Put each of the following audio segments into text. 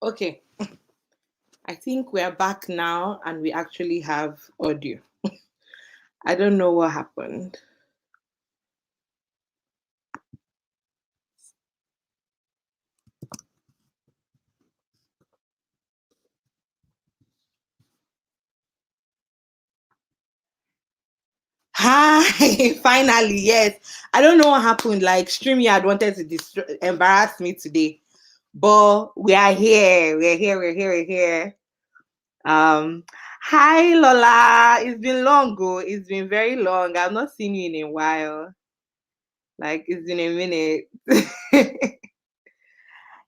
Okay, I think we're back now and we actually have audio. I don't know what happened. Hi, finally, yes. I don't know what happened. Like, StreamYard wanted to embarrass me today, but we are here. We're here. We're here. We're here. Um, Hi, Lola. It's been long, go. It's been very long. I've not seen you in a while. Like, it's been a minute.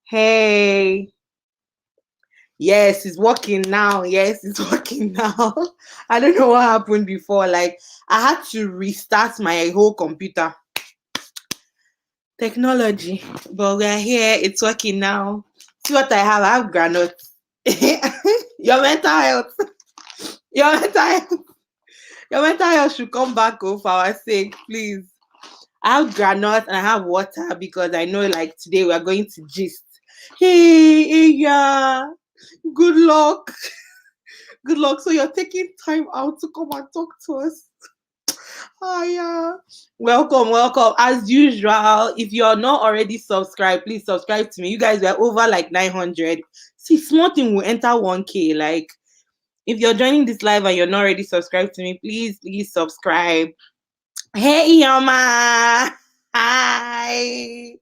Hey. Yes, it's working now. Yes, it's working now. I don't know what happened before. Like, I had to restart my whole computer. Technology. But we're here. It's working now. See what I have? I have granules. Your mental health. Your mental health. Your mental health should come back for our sake, please. I have granules and I have water because I know like today we are going to gist. Hey, yeah. Good luck. Good luck. So you're taking time out to come and talk to us. Oh yeah. Welcome, welcome. As usual, if you're not already subscribed, please subscribe to me. You guys were over like 900. See, small thing will enter 1K. Like, if you're joining this live and you're not already subscribed to me, please subscribe. Hey, Yama. Hi.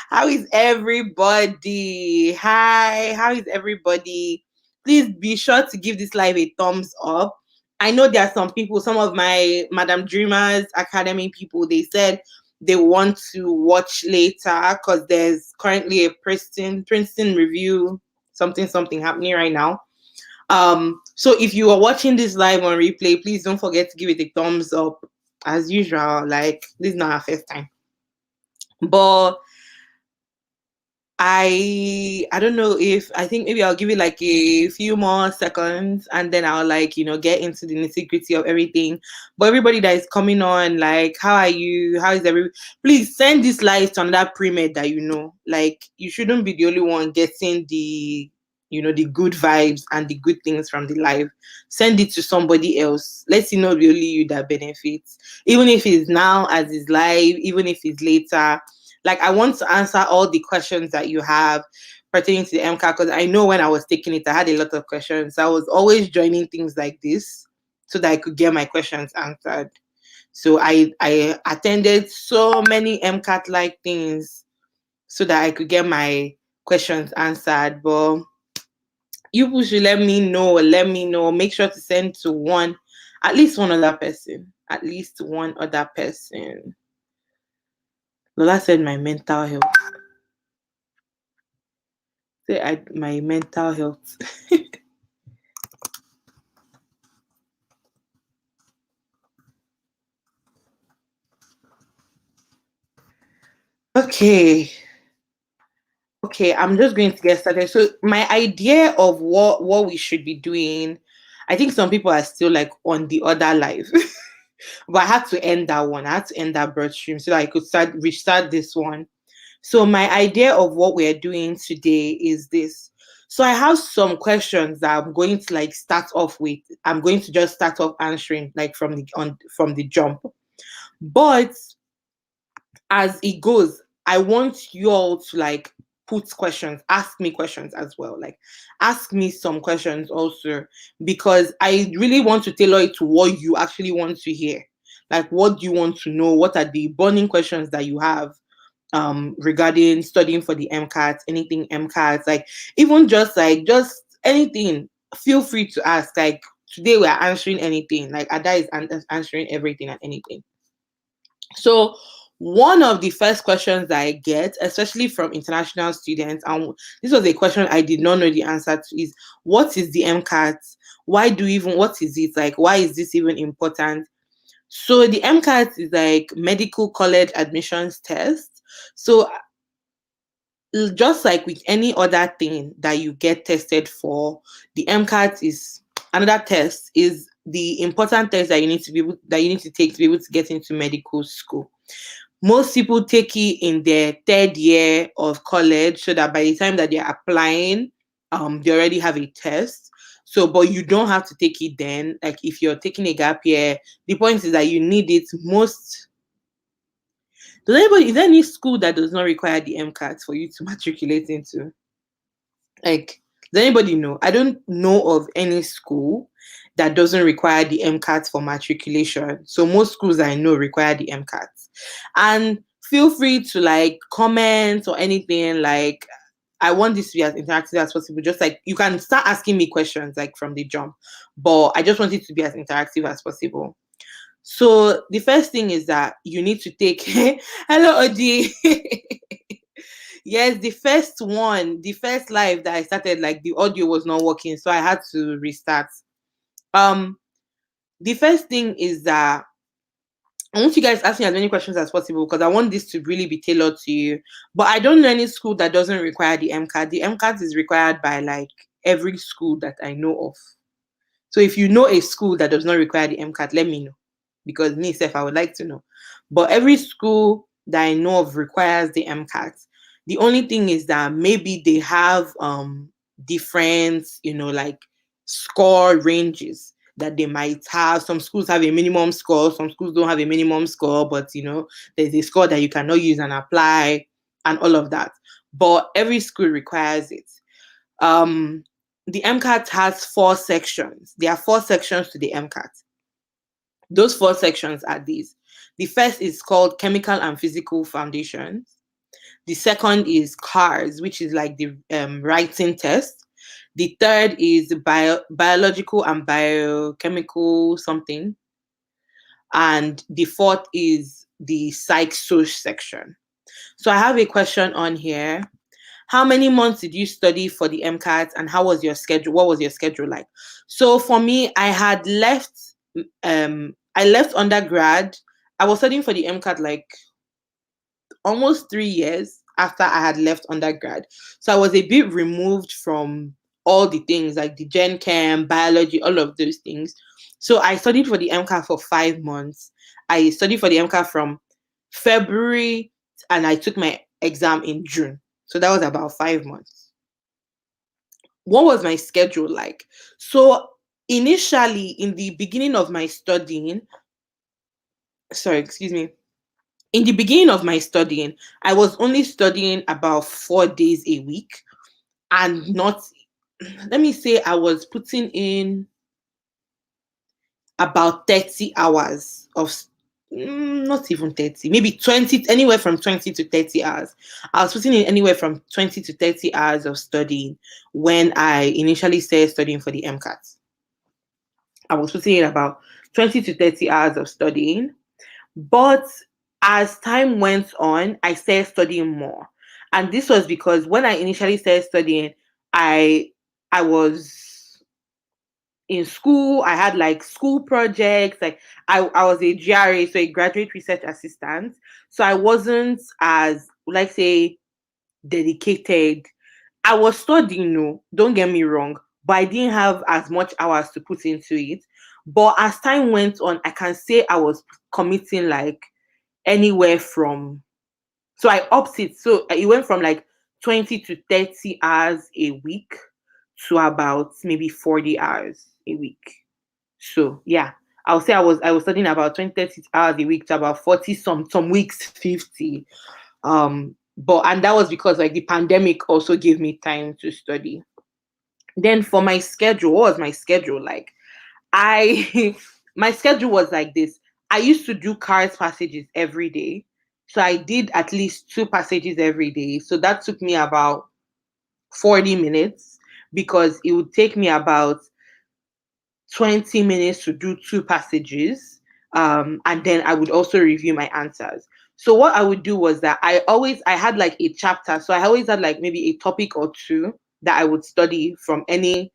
How is everybody? Hi. How is everybody? Please be sure to give this live a thumbs up. I know there are some people, some of my Madam Dreamers Academy people, they said they want to watch later because there's currently a Princeton review, something happening right now. So if you are watching this live on replay, please don't forget to give it a thumbs up. As usual, like this is not our first time. But I don't know if I think maybe I'll give it like a few more seconds and then I'll like get into the nitty-gritty of everything. But everybody that is coming on, like, how are you? How is every please send this live to another pre-med that you know. Like, you shouldn't be the only one getting the the good vibes and the good things from the live. Send it to somebody else. Let's not be only you that benefits. Even if it's now as is live, even if it's later, like, I want to answer all the questions that you have pertaining to the MCAT because I know when I was taking it, I had a lot of questions. I was always joining things like this so that I could get my questions answered. So I attended so many MCAT like things so that I could get my questions answered. But you people should let me know. Let me know. Make sure to send to at least one other person. At least one other person. Lola said my mental health. Say my mental health. Okay. Okay, I'm just going to get started. So my idea of what we should be doing, I think some people are still like on the other live. But I had to end that one. I had to end that birth stream so that I could restart this one. So my idea of what we're doing today is this. So I have some questions that I'm going to like start off with. I'm going to just start off answering like from the jump. But as it goes, I want you all to like put questions, ask me questions as well. Like, ask me some questions also, because I really want to tailor it to what you actually want to hear. Like, what do you want to know? What are the burning questions that you have regarding studying for the MCAT, anything MCAT, like even just anything, feel free to ask. Like, today we're answering anything. Like, Ada is answering everything and anything. So one of the first questions that I get, especially from international students, and this was a question I did not know the answer to, is what is the MCAT? What is it? Like, why is this even important? So the MCAT is like medical college admissions test. So just like with any other thing that you get tested for, the MCAT is another test, is the important test that you need to take to be able to get into medical school. Most people take it in their third year of college so that by the time that they're applying, they already have a test. So, but you don't have to take it then. Like if you're taking a gap year, the point is that you need it most. Is there any school that does not require the MCAT for you to matriculate into? Like, does anybody know? I don't know of any school that doesn't require the MCAT for matriculation. So most schools I know require the MCAT. And feel free to like comment or anything. Like, I want this to be as interactive as possible. Just like you can start asking me questions like from the jump, but I just want it to be as interactive as possible. So the first thing is that you need to take hello Odi. Yes, the first one, the first live that I started, like the audio was not working, so I had to restart. The first thing is that I want you guys to ask me as many questions as possible because I want this to really be tailored to you. But I don't know any school that doesn't require the MCAT. The MCAT is required by like every school that I know of. So if you know a school that does not require the MCAT, let me know. Because me, Seth, I would like to know. But every school that I know of requires the MCAT. The only thing is that maybe they have different, like score ranges that they might have. Some schools have a minimum score, some schools don't have a minimum score, but there's a score that you cannot use and apply and all of that. But every school requires it. The MCAT has 4 sections. There are 4 sections to the MCAT. Those 4 sections are these. The first is called Chemical and Physical Foundations. The second is CARS, which is like the writing test. The third is biological and biochemical something. And the fourth is the psych-soc section. So I have a question on here. How many months did you study for the MCAT and how was your schedule? What was your schedule like? So for me, I had left undergrad. I was studying for the MCAT like almost 3 years after I had left undergrad. So I was a bit removed from all the things like the gen chem, biology, all of those things. So I studied for the MCAT for 5 months. I studied for the MCAT from February and I took my exam in June. So that was about 5 months. What was my schedule like? So initially, in the beginning of my studying, in the beginning of my studying, I was only studying about 4 days a week and not, let me say, I was putting in about 30 hours of, not even 30, maybe 20, anywhere from 20 to 30 hours. I was putting in anywhere from 20 to 30 hours of studying when I initially started studying for the MCAT. I was putting in about 20 to 30 hours of studying. But as time went on, I started studying more. And this was because when I initially started studying, I was in school. I had like school projects. Like I was a GRA, so a graduate research assistant. So I wasn't as, like, say, dedicated. I was studying, no, don't get me wrong, but I didn't have as much hours to put into it. But as time went on, I can say I was committing like anywhere from, so I upped it. So it went from like 20 to 30 hours a week to about maybe 40 hours a week. So yeah, I'll say I was studying about 20, 30 hours a week to about 40, some weeks 50. But and that was because like the pandemic also gave me time to study. Then for my schedule, what was my schedule like? I my schedule was like this. I used to do cards passages every day. So I did at least 2 passages every day. So that took me about 40 minutes because it would take me about 20 minutes to do 2 passages. And then I would also review my answers. So what I would do was that I had like a chapter. So I always had like maybe a topic or 2 that I would study from any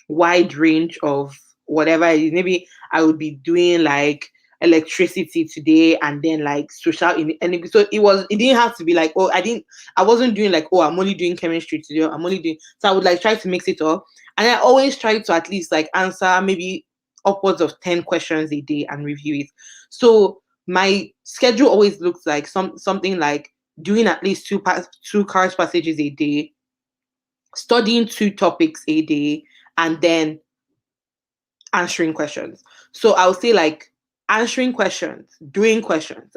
wide range of whatever it is. Maybe I would be doing like electricity today and then like social and so it didn't have to be like, oh, I wasn't doing like, oh, I'm only doing chemistry today, I'm only doing, so I would like try to mix it up. And I always try to at least like answer maybe upwards of 10 questions a day and review it. So my schedule always looks like something like doing at least 2 cards passages a day, studying 2 topics a day, and then answering questions. So I would say like answering questions, doing questions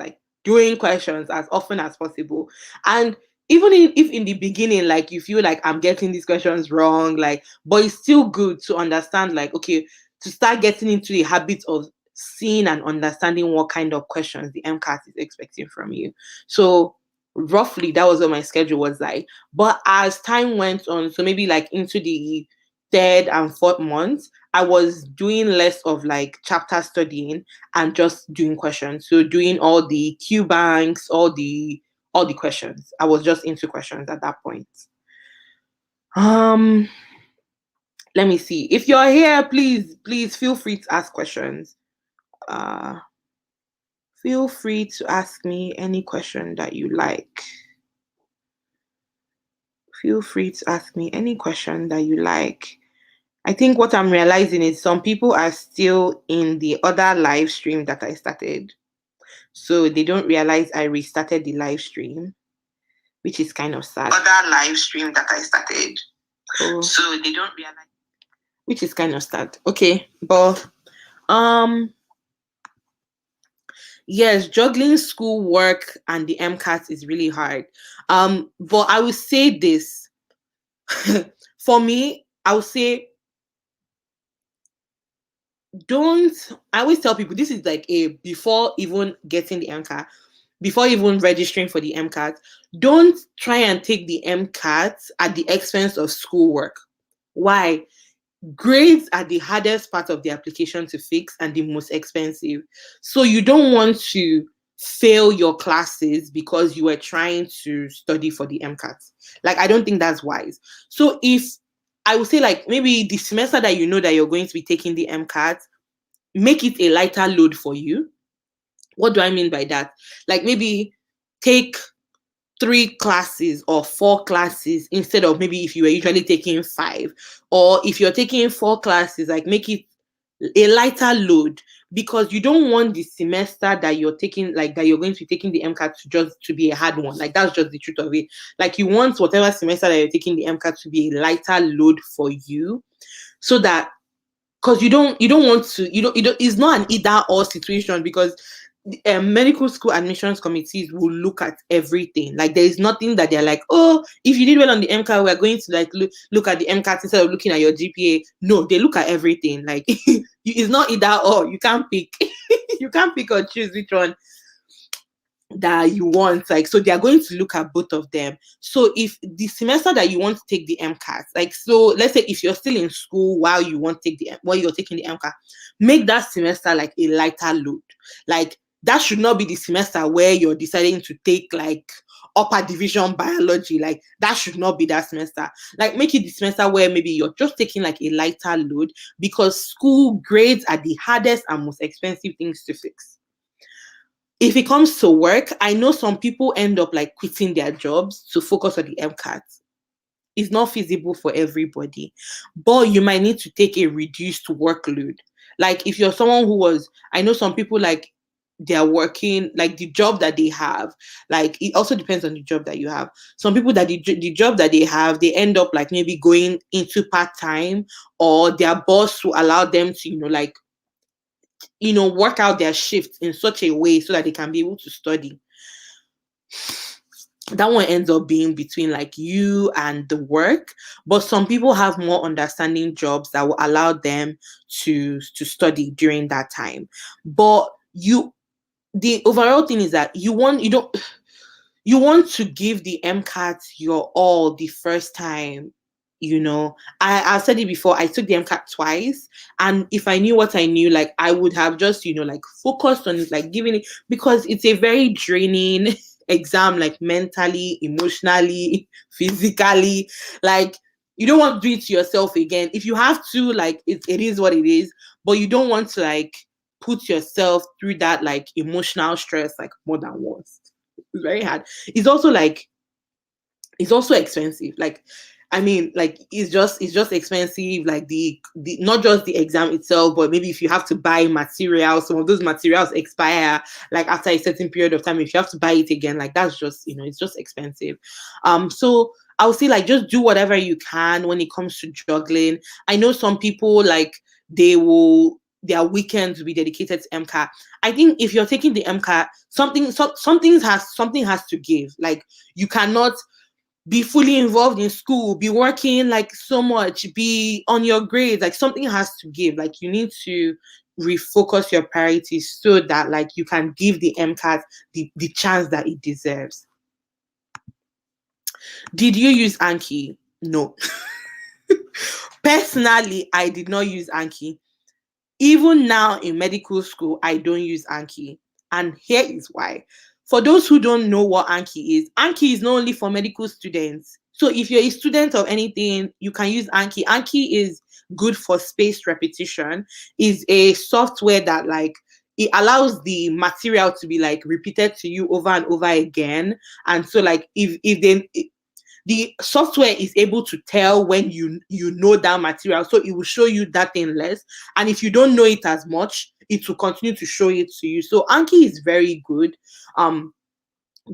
as often as possible. And even if in the beginning, like you feel like I'm getting these questions wrong, like, but it's still good to understand, like, okay, to start getting into the habit of seeing and understanding what kind of questions the MCAT is expecting from you. So roughly that was what my schedule was like. But as time went on, so maybe like into the third and fourth month, I was doing less of like chapter studying and just doing questions. So doing all the Q banks, all the questions. I was just into questions at that point. Um, Let me see. If you're here, please feel free to ask questions. Uh, feel free to ask me any question that you like. Feel free to ask me any question that you like. I think what I'm realizing is some people are still in the other live stream that I started. So they don't realize I restarted the live stream, which is kind of sad. Other live stream that I started. Oh. So they don't realize, which is kind of sad. Okay, but yes, juggling school work and the MCAT is really hard. But I will say this. For me, I would say I always tell people this is like before even getting the MCAT, before even registering for the MCAT, don't try and take the MCAT at the expense of schoolwork. Why? Grades are the hardest part of the application to fix and the most expensive. So you don't want to fail your classes because you were trying to study for the MCAT. Like, I don't think that's wise. So if I would say like maybe the semester that you know that you're going to be taking the MCAT, make it a lighter load for you. What do I mean by that? Like maybe take 3 classes or 4 classes instead of maybe if you were usually taking 5. Or if you're taking 4 classes, like make it a lighter load, because you don't want the semester that you're taking, like that you're going to be taking the MCAT to be a hard one. Like that's just the truth of it. Like you want whatever semester that you're taking the MCAT to be a lighter load for you, so that because you don't want to it's not an either or situation, because medical school admissions committees will look at everything. Like there is nothing that they're like, oh, if you did well on the MCAT, we're going to like look at the MCAT instead of looking at your GPA. No, they look at everything. Like it's not either or. You can't pick. You can't pick or choose which one that you want. Like, so they are going to look at both of them. So if the semester that you want to take the MCAT, like, so let's say if you're still in school while you're taking the MCAT, make that semester like a lighter load. Like that should not be the semester where you're deciding to take like upper division biology. Like that should not be that semester. Like make it the semester where maybe you're just taking like a lighter load, because school grades are the hardest and most expensive things to fix. If it comes to work, I know some people end up like quitting their jobs to focus on the MCAT. It's not feasible for everybody, but you might need to take a reduced workload. Like if you're someone I know some people like they're working, like the job that they have, like it also depends on the job that you have. Some people that the job that they have, they end up like maybe going into part-time, or their boss will allow them to, work out their shifts in such a way so that they can be able to study. That one ends up being between like you and the work. But some people have more understanding jobs that will allow them to study during that time. But the overall thing is that you want to give the MCAT your all the first time. I've said it before, I took the MCAT twice, and if I knew what I knew, like I would have just like focused on it, like giving it, because it's a very draining exam, like mentally, emotionally, physically. Like you don't want to do it to yourself again. If you have to, like it is what it is, but you don't want to like put yourself through that like emotional stress like more than once. It's very hard. It's also expensive. Like I mean, like it's just expensive. Like the not just the exam itself, but maybe if you have to buy materials, some of those materials expire like after a certain period of time. If you have to buy it again, like that's just it's just expensive. So I'll say like just do whatever you can when it comes to juggling. I know some people like their weekends will be dedicated to MCAT. I think if you're taking the MCAT, something has to give. Like you cannot be fully involved in school, be working like so much, be on your grades, like something has to give. Like you need to refocus your priorities so that like you can give the MCAT the chance that it deserves. Did you use Anki? No. Personally, I did not use Anki. Even now in medical school, I don't use Anki. And here is why. For those who don't know what Anki is not only for medical students. So if you're a student of anything, you can use Anki. Anki is good for spaced repetition. Is a software that like it allows the material to be like repeated to you over and over again. And so like the software is able to tell when you know that material, so it will show you that thing less, and if you don't know it as much, it will continue to show it to you. So Anki is very good.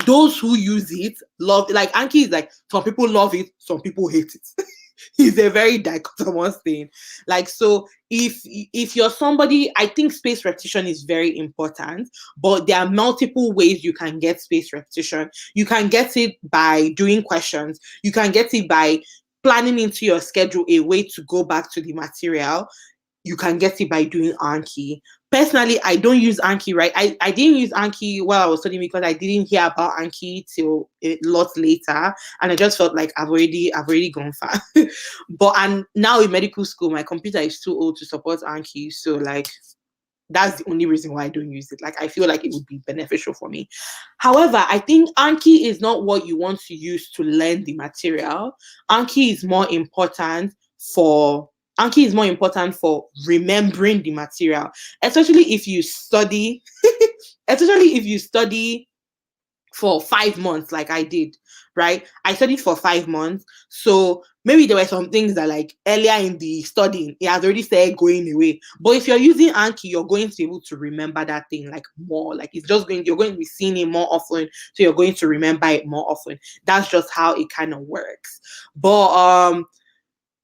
Those who use it love, like Anki is like, some people love it, some people hate it. It's a very dichotomous thing. Like, so if you're somebody, I think spaced repetition is very important, but there are multiple ways you can get spaced repetition. You can get it by doing questions. You can get it by planning into your schedule a way to go back to the material. You can get it by doing Anki. Personally, I don't use Anki, right? I didn't use Anki while I was studying because I didn't hear about Anki till a lot later. And I just felt like I've already gone far. And now in medical school, my computer is too old to support Anki. So like that's the only reason why I don't use it. Like I feel like it would be beneficial for me. However, I think Anki is not what you want to use to learn the material. Anki is more important for remembering the material, especially if you study, for 5 months, like I did, right? I studied for 5 months. So maybe there were some things that like earlier in the studying, it has already started going away. But if you're using Anki, you're going to be able to remember that thing like more. Like you're going to be seeing it more often. So you're going to remember it more often. That's just how it kind of works. But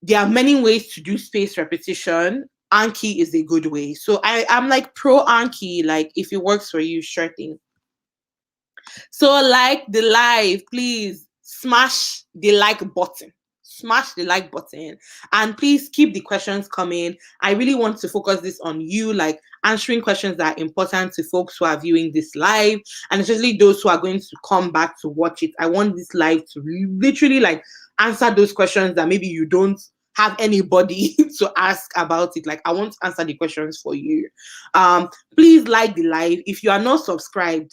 there are many ways to do spaced repetition. Anki is a good way. So I'm like pro Anki. Like if it works for you, sure thing. So like the live, please smash the like button. Smash the like button. And please keep the questions coming. I really want to focus this on you, like answering questions that are important to folks who are viewing this live, and especially those who are going to come back to watch it. I want this live to literally like answer those questions that maybe you don't have anybody to ask about it. Like I want to answer the questions for you. Please like the live. If you are not subscribed,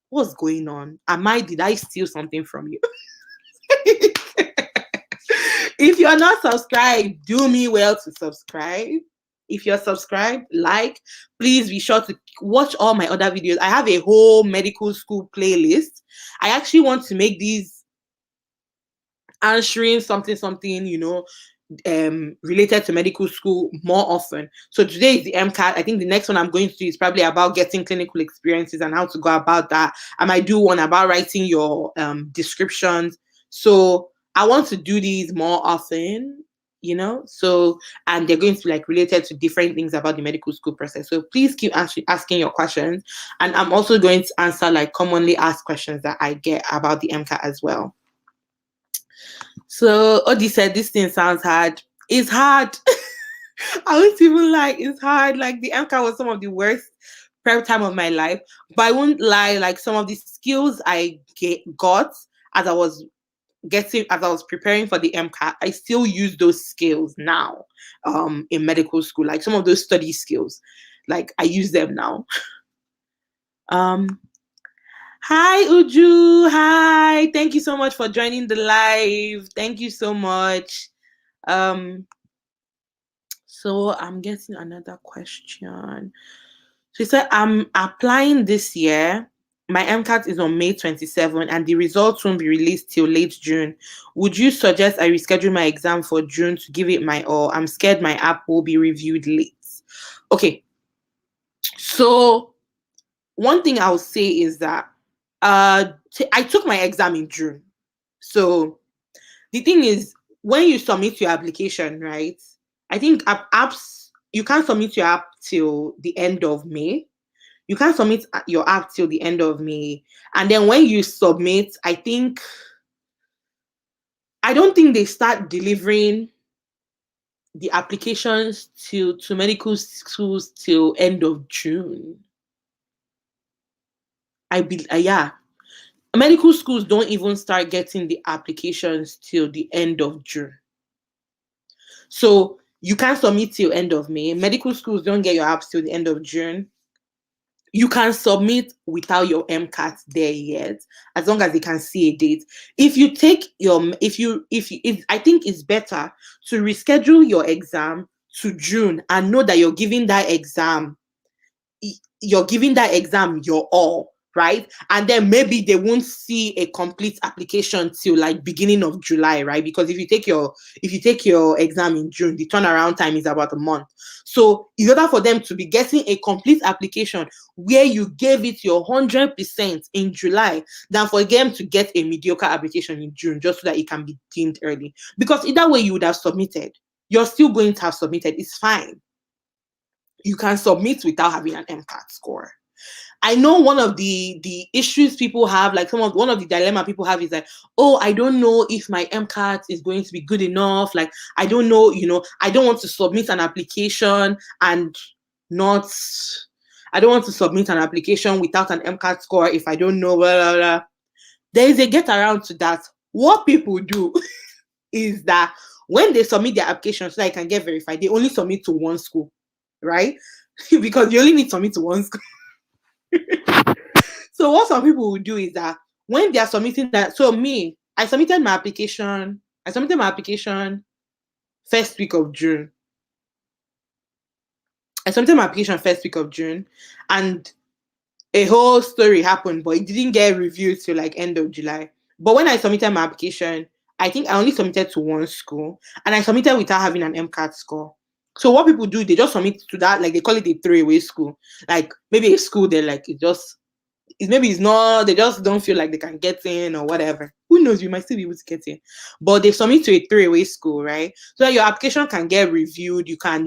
what's going on? Did I steal something from you? If you're not subscribed, do me well to subscribe. If you're subscribed, like, please be sure to watch all my other videos. I have a whole medical school playlist. I actually want to make these answering something, related to medical school more often. So today is the MCAT. I think the next one I'm going to do is probably about getting clinical experiences and how to go about that. I might do one about writing your descriptions. So I want to do these more often, so, and they're going to be like related to different things about the medical school process. So please keep asking your questions. And I'm also going to answer like commonly asked questions that I get about the MCAT as well. So Odi said this thing sounds hard. It's hard. I won't even lie, it's hard. Like the MCAT was some of the worst prep time of my life. But I won't lie, like some of the skills I got as I was preparing for the MCAT, I still use those skills now in medical school. Like some of those study skills, like I use them now. Hi Uju, hi. Thank you so much for joining the live. Thank you so much. So I'm getting another question. She said, I'm applying this year. My MCAT is on May 27 and the results won't be released till late June. Would you suggest I reschedule my exam for June to give it my all? I'm scared my app will be reviewed late. Okay. So one thing I'll say is that I took my exam in June. So the thing is, when you submit your application, right? I think apps, you can't submit your app till the end of May. You can't submit your app till the end of May. And then when you submit, I don't think they start delivering the applications to medical schools till end of June. Yeah. Medical schools don't even start getting the applications till the end of June. So you can't submit till end of May. Medical schools don't get your apps till the end of June. You can submit without your MCAT there yet, as long as they can see a date. If you take your, I think it's better to reschedule your exam to June and know that you're giving that exam your all, right? And then maybe they won't see a complete application till like beginning of July, right? Because if you take your exam in June, the turnaround time is about a month. So in order for them to be getting a complete application where you gave it your 100% in July, than for them to get a mediocre application in June just so that it can be deemed early. Because either way you would have submitted, you're still going to have submitted. It's fine. You can submit without having an MCAT score. I know one of the issues people have, like one of the dilemma people have is like, oh, I don't know if my MCAT is going to be good enough. Like, I don't know, I don't want to submit an application and not, I don't want to submit an application without an MCAT score if I don't know, blah, blah, blah. There is a get around to that. What people do is that when they submit their application so that it can get verified, they only submit to one school, right? Because you only need to submit to one school. So what some people will do is that when they are submitting that, so me, I submitted my application first week of June. And a whole story happened, but it didn't get reviewed till like end of July. But when I submitted my application, I think I only submitted to one school, and I submitted without having an MCAT score. So what people do, they just submit to that, like they call it a throwaway school. Like maybe a school they're like, it's not, they just don't feel like they can get in or whatever. Who knows, you might still be able to get in. But they submit to a throwaway school, right? So that your application can get reviewed, you can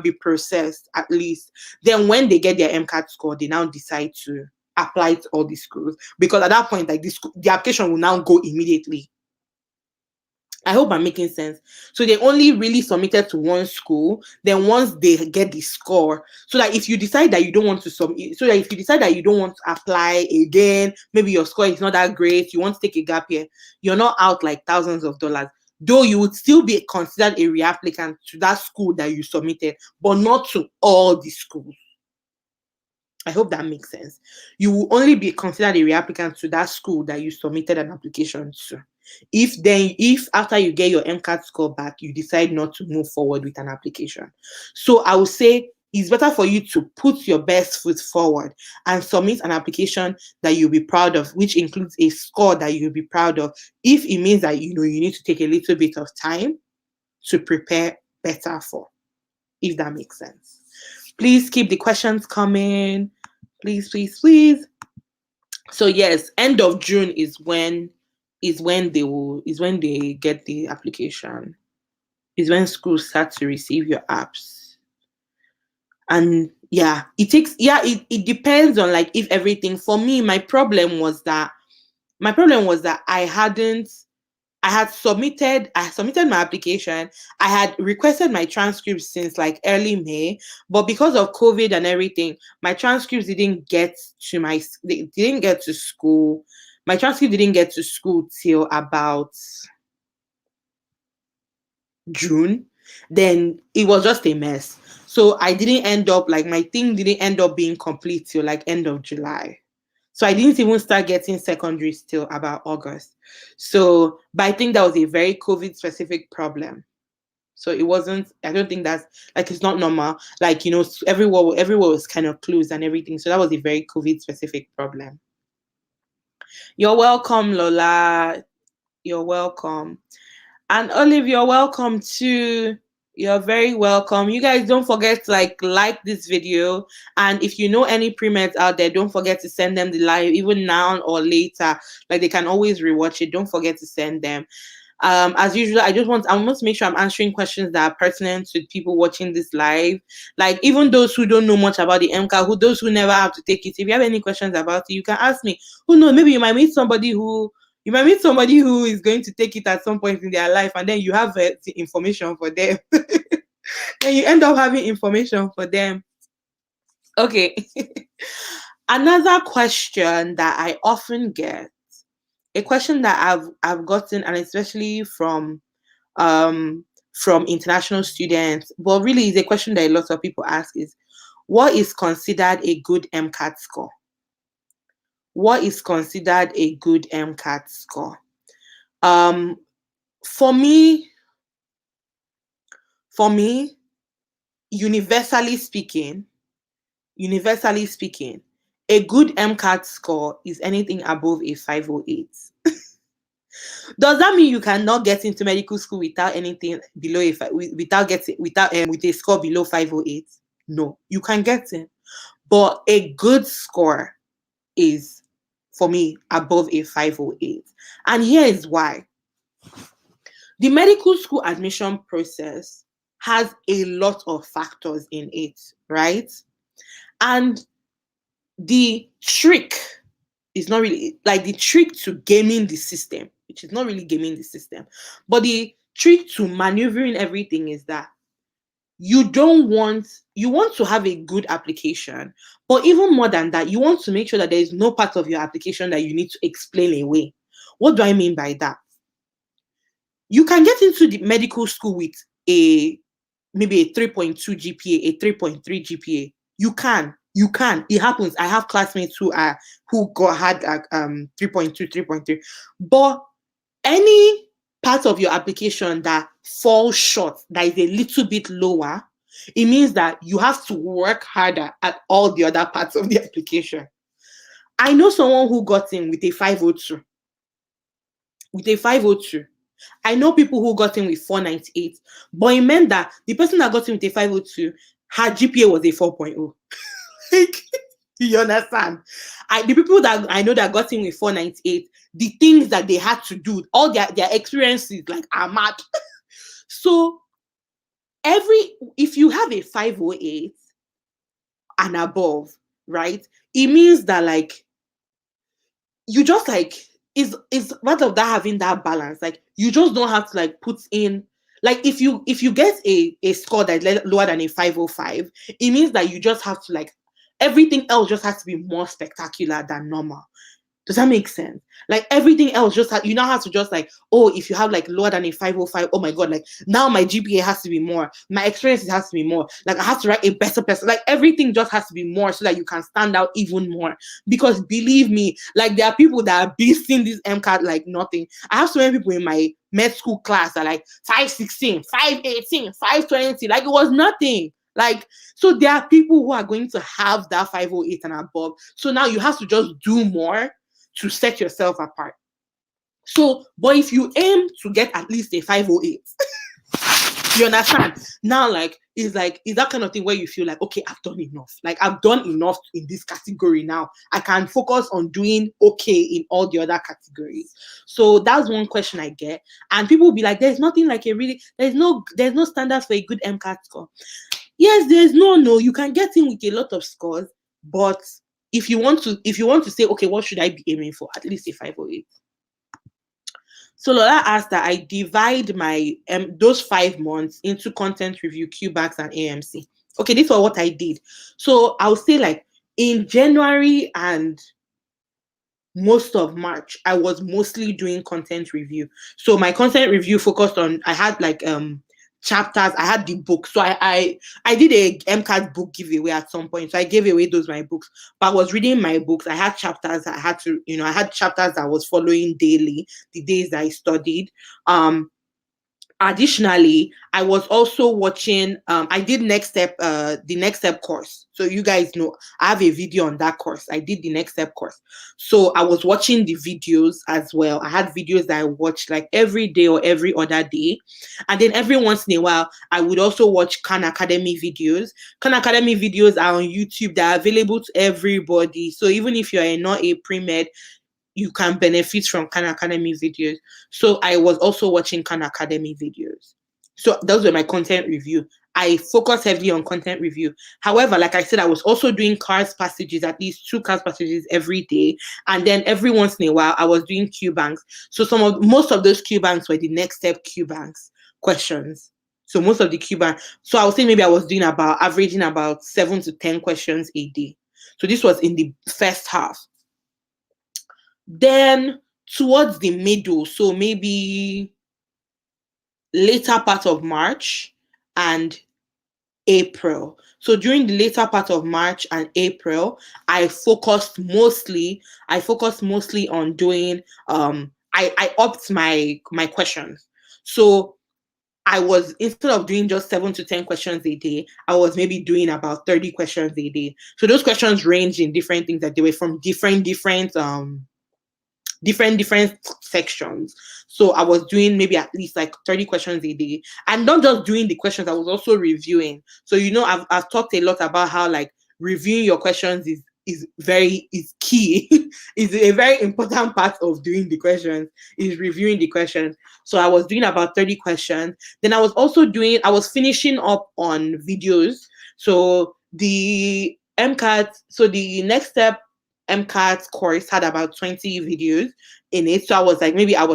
be processed at least. Then when they get their MCAT score, they now decide to apply to all these schools. Because at that point, like the application will now go immediately. I hope I'm making sense. So they only really submitted to one school. Then once they get the score, so that if you decide that you don't want to submit, so that if you decide that you don't want to apply again, maybe your score is not that great, you want to take a gap year, you're not out like thousands of dollars. Though you would still be considered a reapplicant to that school that you submitted, but not to all the schools. I hope that makes sense. You will only be considered a reapplicant to that school that you submitted an application to. If after you get your MCAT score back, you decide not to move forward with an application. So I would say it's better for you to put your best foot forward and submit an application that you'll be proud of, which includes a score that you'll be proud of. If it means that you need to take a little bit of time to prepare better for, if that makes sense. Please keep the questions coming. Please, please, please. So yes, end of June is when they get the application. Is when schools start to receive your apps. And yeah, it depends on like if everything. For me, my problem was that I had submitted my application. I had requested my transcripts since like early May, but because of COVID and everything, my transcripts didn't get to school. My transcript didn't get to school till about June. Then it was just a mess. So I didn't end up, like, my thing didn't end up being complete till like end of July. So I didn't even start getting secondaries till about August. So, but I think that was a very COVID specific problem. So it wasn't, I don't think that's, like, it's not normal. Like, everywhere was kind of closed and everything. So that was a very COVID specific problem. You're welcome, Lola. You're welcome. And Olive, you're welcome too. You're very welcome. You guys don't forget to like this video. And if you know any pre-meds out there, don't forget to send them the live, even now or later. Like, they can always rewatch it. Don't forget to send them. As usual, I want to make sure I'm answering questions that are pertinent to people watching this live. Like even those who don't know much about the MCAT, those who never have to take it. If you have any questions about it, you can ask me. Who knows? Maybe you might meet somebody who is going to take it at some point in their life, and then you have the information for them. And you end up having information for them. Okay. Another question that I often get, a question that I've gotten, and especially from international students, but really is a question that a lot of people ask, is what is considered a good MCAT score? What is considered a good MCAT score? For me, universally speaking, a good MCAT score is anything above a 508. Does that mean you cannot get into medical school without anything below with a score below 508? No, you can get in, but a good score is, for me, above a 508. And here is why. The medical school admission process has a lot of factors in it, right? And the trick is not really like the trick to gaming the system, which is not really gaming the system, but the trick to maneuvering everything is that you want to have a good application, but even more than that, you want to make sure that there is no part of your application that you need to explain away. What do I mean by that? You can get into the medical school with maybe a 3.2 GPA, a 3.3 GPA. You can. It happens. I have classmates who had 3.2, 3.3. But any part of your application that falls short, that is a little bit lower, it means that you have to work harder at all the other parts of the application. I know someone who got in with a 502. I know people who got in with 498, but it meant that the person that got in with a 502, her GPA was a 4.0. Like, you understand? The people that I know that got in with 498, the things that they had to do, all their experiences, like, are mad. So if you have a 508 and above, right, it means that like you just like is part of that, having that balance. Like you just don't have to like put in, like if you get a score that is lower than a 505, it means that you just have to like, everything else just has to be more spectacular than normal. Does that make sense? Like everything else you now have to just like, oh, if you have like lower than a 505, oh my God, like now my GPA has to be more, my experience has to be more, like I have to write a better person, like everything just has to be more so that you can stand out even more. Because believe me, like there are people that are beasting this MCAT like nothing. I have so many people in my med school class that are like 516, 518, 520, like it was nothing. Like, so there are people who are going to have that 508 and above. So now you have to just do more to set yourself apart. So, but if you aim to get at least a 508, you understand? Now, like, it's that kind of thing where you feel like, okay, I've done enough. Like, I've done enough in this category now. I can focus on doing okay in all the other categories. So that's one question I get. And people will be like, there's nothing like there's no standards for a good MCAT score. Yes, there's no, you can get in with a lot of scores, but if you want to say, okay, what should I be aiming for? At least a 508. So Lola asked that I divide my those 5 months into content review, QBACs, and AMC. Okay, this was what I did. So I'll say like in January and most of March, I was mostly doing content review. So my content review focused on, I had like chapters, I had the book. So I did a MCAT book giveaway at some point. So I gave away those my books. But I was reading my books. I had chapters I had to, I had chapters that I was following daily, the days that I studied. Additionally, I was also watching, I did the next step course. So you guys know, I have a video on that course. I did the next step course. So I was watching the videos as well. I had videos that I watched like every day or every other day. And then every once in a while, I would also watch Khan Academy videos. Khan Academy videos are on YouTube. They're available to everybody. So even if you're not a pre-med, you can benefit from Khan Academy videos. So I was also watching Khan Academy videos. So those were my content review. I focus heavily on content review. However, like I said, I was also doing cards passages, at least 2 cards passages every day. And then every once in a while, I was doing Q banks. So most of those Q banks were the next step Q banks questions. So most of the Q banks. So I would say maybe I was doing averaging about 7 to 10 questions a day. So this was in the first half. Then towards the middle, so maybe later part of March and April. So during the later part of March and April, I focused mostly on doing I upped my questions. So I was, instead of doing just 7 to 10 questions a day, I was maybe doing about 30 questions a day. So those questions range in different things, that they were from different sections. So I was doing maybe at least like 30 questions a day, and not just doing the questions, I was also reviewing. So I've talked a lot about how like reviewing your questions is key. Is a very important part of doing the questions, is reviewing the questions. So I was doing about 30 questions. Then I was finishing up on videos. So the next step MCAT course had about 20 videos in it. So I was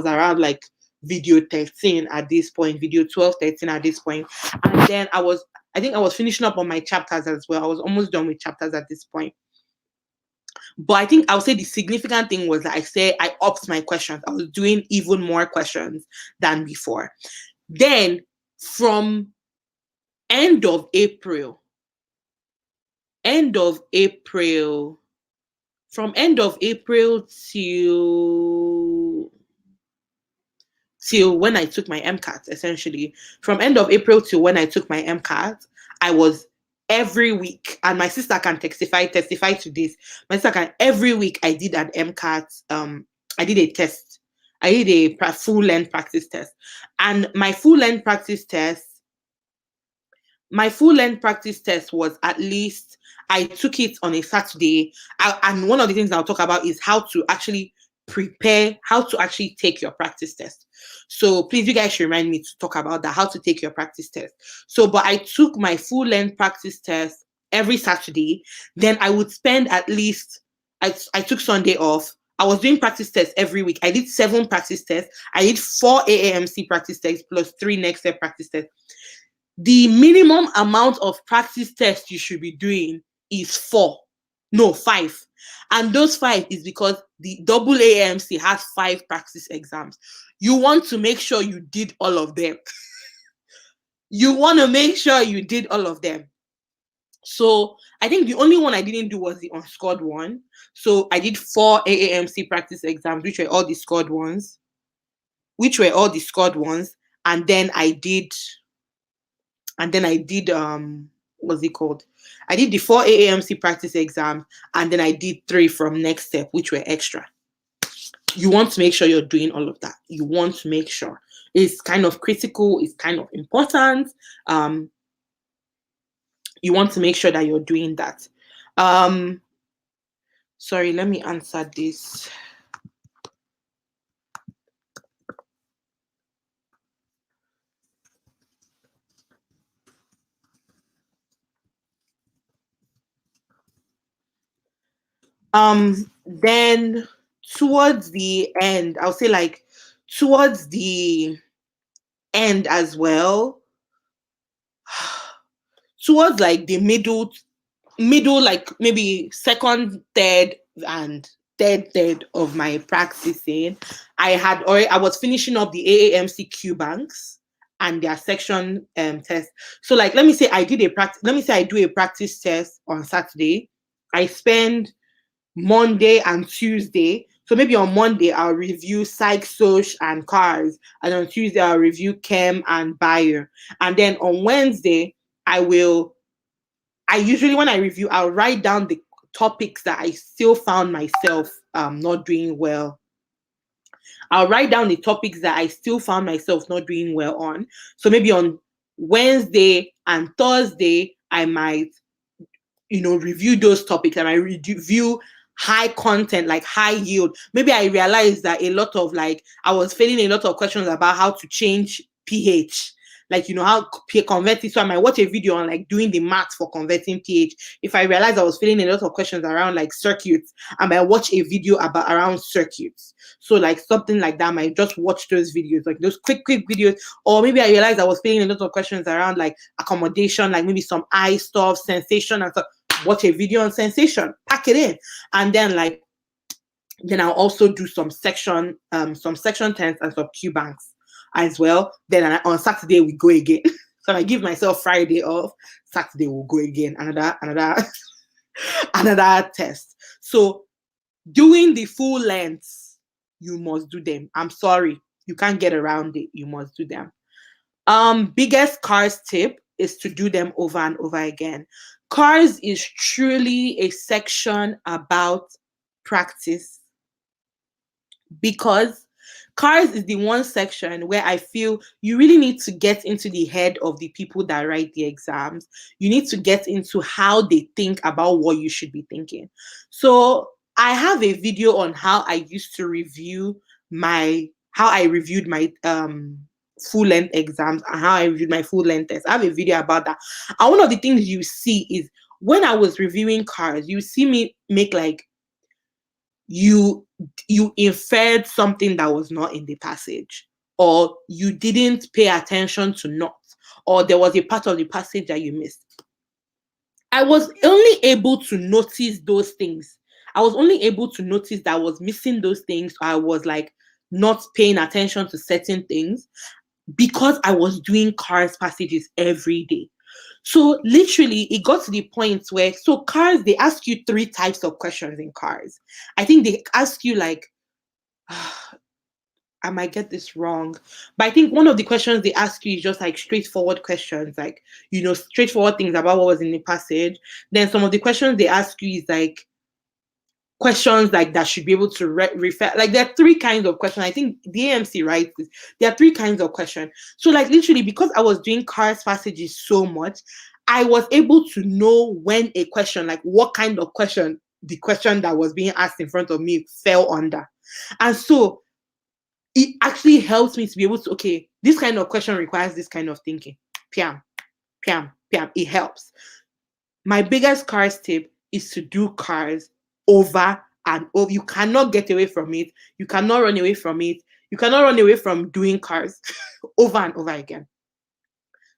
around like video 13 at this point, video 12, 13 at this point. And then I think I was finishing up on my chapters as well. I was almost done with chapters at this point. But I think I would say the significant thing was that I upped my questions. I was doing even more questions than before. Then from end of April from end of April till when I took my MCAT, essentially. From end of April to when I took my MCAT, I was every week, and my sister can testify to this. My sister can, every week I did an MCAT, I did a test. I did a full length practice test. And my full length practice test was, at least I took it on a Saturday. And one of the things I'll talk about is how to actually prepare, how to actually take your practice test. So please, you guys should remind me to talk about that, how to take your practice test. So, but I took my full length practice test every Saturday. Then I would spend at least, I took Sunday off. I was doing practice tests every week. I did 7 practice tests. I did 4 AAMC practice tests plus 3 next step practice tests. The minimum amount of practice tests you should be doing is 5. And those 5 is because the double AMC has 5 practice exams. You want to make sure you did all of them. So I think the only one I didn't do was the unscored one. So I did 4 AAMC practice exams, which were all the scored ones. And then I did what's it called? I did the 4 AAMC practice exams, and then I did 3 from next step, which were extra. You want to make sure you're doing all of that. You want to make sure. It's kind of critical, it's kind of important. You want to make sure that you're doing that. Sorry, let me answer this. Then towards the end, I'll say like towards the end as well, towards like the middle, like maybe second, third, and third of my practicing, I was finishing up the AAMC Q banks and their section test. So like, let me say I do a practice test on Saturday. I spend Monday and Tuesday. So maybe on Monday I'll review Psych, Soc, and Cars, and on Tuesday I'll review Chem and Bio. And then on Wednesday usually when I review, I'll write down the topics that I still found myself not doing well. I'll write down the topics that I still found myself not doing well on. So maybe on Wednesday and Thursday, I might, review those topics, and I review high content, like high yield. Maybe I realized that a lot of like, I was failing a lot of questions about how to change pH, like, how convert it. So I might watch a video on like doing the math for converting pH. If I realized I was failing a lot of questions around like circuits, I might watch a video about around circuits. So like something like that, I might just watch those videos, like those quick videos. Or maybe I realized I was failing a lot of questions around like accommodation, like maybe some eye stuff, sensation and stuff. Watch a video on sensation, pack it in. And then I'll also do some section 10s and some Q banks as well. Then on Saturday we go again. So I give myself Friday off. Saturday we'll go again. Another another test. So doing the full lengths, you must do them. I'm sorry, you can't get around it. You must do them. Biggest cars tip is to do them over and over again. Cars is truly a section about practice, because cars is the one section where I feel you really need to get into the head of the people that write the exams. You need to get into how they think about what you should be thinking. So I have a video on how I used to how I reviewed my full length exams and how I reviewed my full length tests. I have a video about that. And one of the things you see is when I was reviewing cars, you see me make like you inferred something that was not in the passage, or you didn't pay attention to notes, or there was a part of the passage that you missed. I was only able to notice those things. I was only able to notice that I was missing those things. I was like not paying attention to certain things because I was doing cars passages every day. So literally it got to the point where, so cars, they ask you 3 types of questions in cars. I think they ask you like, I might get this wrong, but I think one of the questions they ask you is just like straightforward questions, like, straightforward things about what was in the passage. Then some of the questions they ask you is like questions like that should be able to refer, like there are 3 kinds of questions. I think the AMC writes this. There are 3 kinds of questions. So like literally, because I was doing cars passages so much, I was able to know when a question, like what kind of question, the question that was being asked in front of me fell under. And so it actually helps me to be able to, okay, this kind of question requires this kind of thinking. Piam, piam, piam. It helps. My biggest cars tip is to do cars over and over. You cannot get away from it. You cannot run away from it. You cannot run away from doing cars over and over again.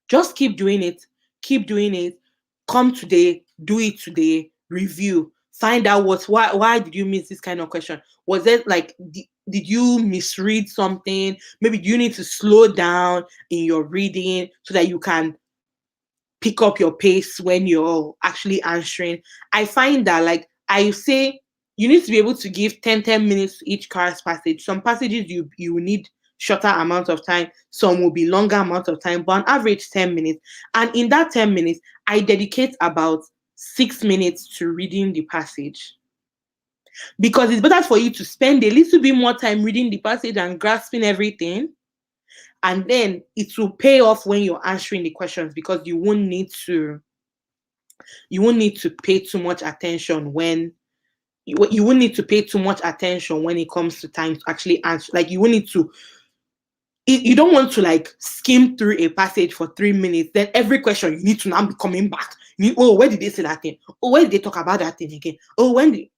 Just keep doing it. Keep doing it. Come today, do it today, review, find out why did you miss this kind of question? Was it like, did you misread something? Maybe you need to slow down in your reading so that you can pick up your pace when you're actually answering. I find that, like I say, you need to be able to give 10 minutes to each cars passage. Some passages you need shorter amount of time, some will be longer amount of time, but on average 10 minutes. And in that 10 minutes, I dedicate about 6 minutes to reading the passage. Because it's better for you to spend a little bit more time reading the passage and grasping everything, and then it will pay off when you're answering the questions, because you won't need to pay too much attention when you won't need to pay too much attention when it comes to time to actually answer. Like you don't want to like skim through a passage for 3 minutes, then every question you need to now be coming back. Where did they say that thing? Oh, where did they talk about that thing again? Oh, when did...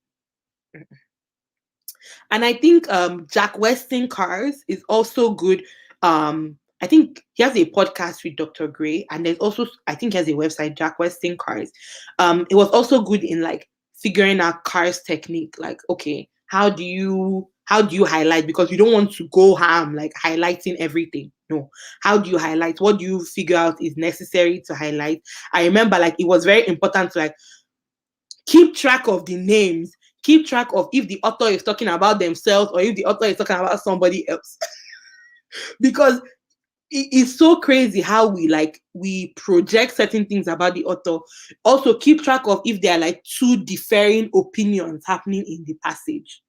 And I think Jack Weston Cars is also good. I think he has a podcast with Dr. Gray, and there's also, I think he has a website, Jack Weston Cars. It was also good in like figuring out cars technique, like, okay, how do you highlight? Because you don't want to go ham like highlighting everything. No. How do you highlight? What do you figure out is necessary to highlight? I remember like it was very important to like keep track of the names, keep track of if the author is talking about themselves or if the author is talking about somebody else. Because it's so crazy how we project certain things about the author. Also keep track of if there are like 2 differing opinions happening in the passage,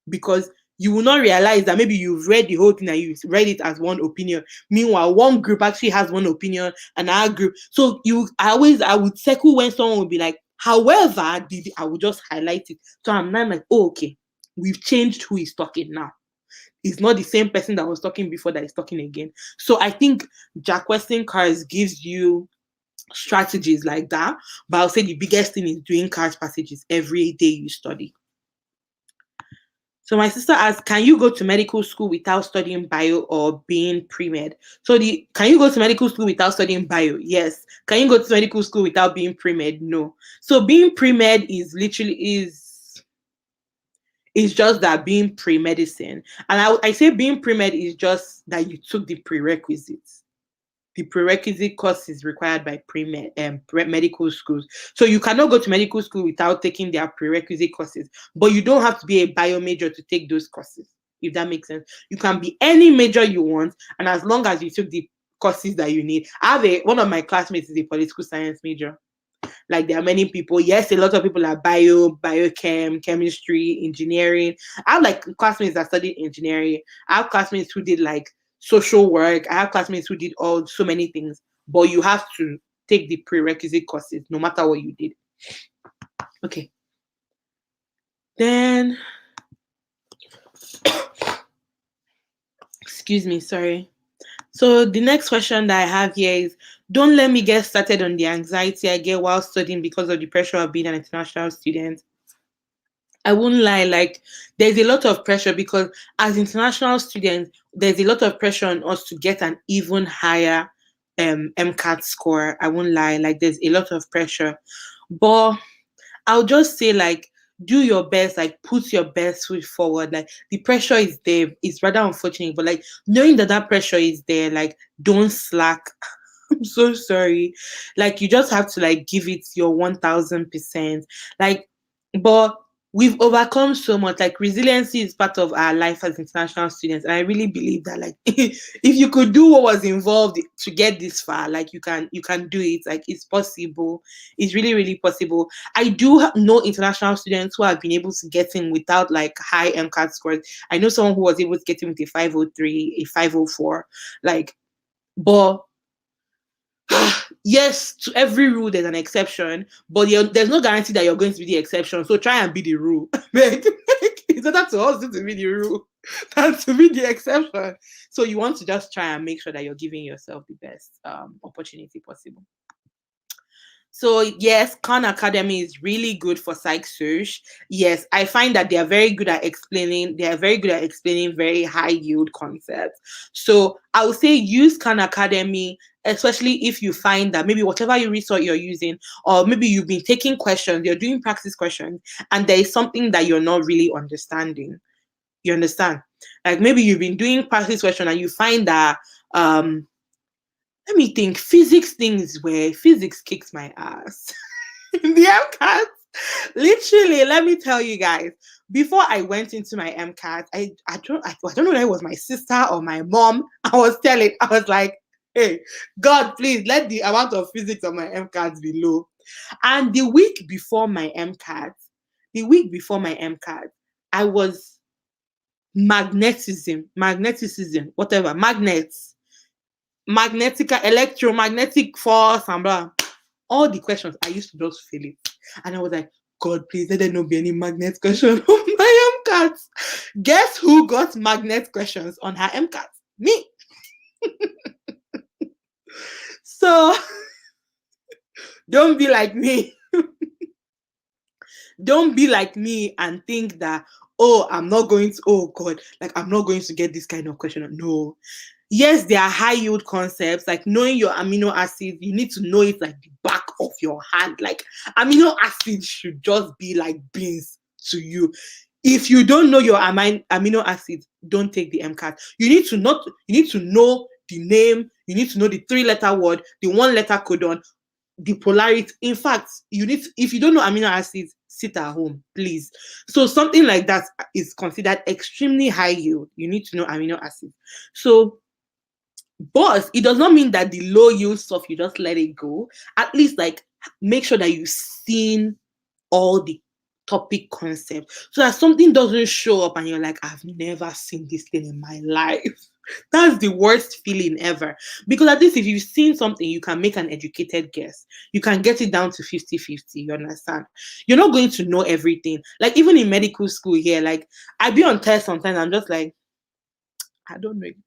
because you will not realize that maybe you've read the whole thing and you read it as one opinion. Meanwhile, one group actually has one opinion, and our group. So I would circle when someone would be like, However, I will just highlight it. So I'm not like, oh, okay, we've changed who is talking now. It's not the same person that was talking before that is talking again. So I think Jack Weston cards gives you strategies like that. But I'll say the biggest thing is doing cards passages every day you study. So my sister asked, can you go to medical school without studying bio or being pre-med? So can you go to medical school without studying bio? Yes. Can you go to medical school without being pre-med? No. So being pre-med is just that being pre-medicine. And I say being pre-med is just that you took the prerequisites. The prerequisite course is required by medical schools. So you cannot go to medical school without taking their prerequisite courses, but you don't have to be a bio major to take those courses, if that makes sense. You can be any major you want, and as long as you took the courses that you need. One of my classmates is a political science major. Like, there are many people. Yes, a lot of people are biochem, chemistry, engineering. I have like classmates that studied engineering. I have classmates who did like social work. I have classmates who did so many things. But you have to take the prerequisite courses no matter what you did. Okay. Then, excuse me, sorry. So the next question that I have here is, don't let me get started on the anxiety I get while studying because of the pressure of being an international student. I won't lie, like, there's a lot of pressure because as international students, there's a lot of pressure on us to get an even higher MCAT score. I won't lie, like, there's a lot of pressure. But I'll just say, like, do your best, like, put your best foot forward. Like, the pressure is there. It's rather unfortunate, but like, knowing that pressure is there, like, don't slack. I'm so sorry. Like, you just have to like give it your 1000%. Like, but we've overcome so much. Like, resiliency is part of our life as international students, and I really believe that, like, if you could do what was involved to get this far, like, you can do it. Like, it's possible. It's really, really possible. I do know international students who have been able to get in without like high MCAT scores. I know someone who was able to get in with a 503, a 504, like, but yes, to every rule there's an exception, but there's no guarantee that you're going to be the exception. So try and be the rule. It's better to us to be the rule than to be the exception. So you want to just try and make sure that you're giving yourself the best opportunity possible. So yes, Khan Academy is really good for psych search. Yes, I find that they are very good at explaining. They are very good at explaining very high yield concepts. So I would say use Khan Academy, especially if you find that maybe whatever resource you're using, or maybe you've been taking questions, you're doing practice questions, and there is something that you're not really understanding. You understand? Like, maybe you've been doing practice question and you find that let me think. Physics things where physics kicks my ass. In the MCAT, literally, let me tell you guys. Before I went into my MCAT, I don't know if it was my sister or my mom. I was like, hey, God, please let the amount of physics on my MCAT be low. And the week before my MCAT, I was magnetism, whatever, magnets. Electromagnetic force, and blah. All the questions, I used to just fail it. And I was like, God, please let there not be any magnet question on my MCAT. Guess who got magnet questions on her MCAT? Me. So, don't be like me. Don't be like me and think that, oh, I'm not going to get this kind of question. No. Yes, there are high yield concepts, like knowing your amino acids. You need to know it like the back of your hand. Like, amino acids should just be like beans to you. If you don't know your amino acids, don't take the MCAT. You need to know the name. You need to know the 3-letter word, the 1-letter codon, the polarity. In fact, if you don't know amino acids, sit at home, please. So something like that is considered extremely high yield. You need to know amino acids. So, but it does not mean that the low yield stuff, you just let it go. At least, like, make sure that you've seen all the topic concept so that something doesn't show up and you're like, I've never seen this thing in my life. That's the worst feeling ever. Because at least if you've seen something, you can make an educated guess. You can get it down to 50-50. You understand? You're not going to know everything. Like even in medical school here, like I be on tests sometimes, I'm just like, I don't know it.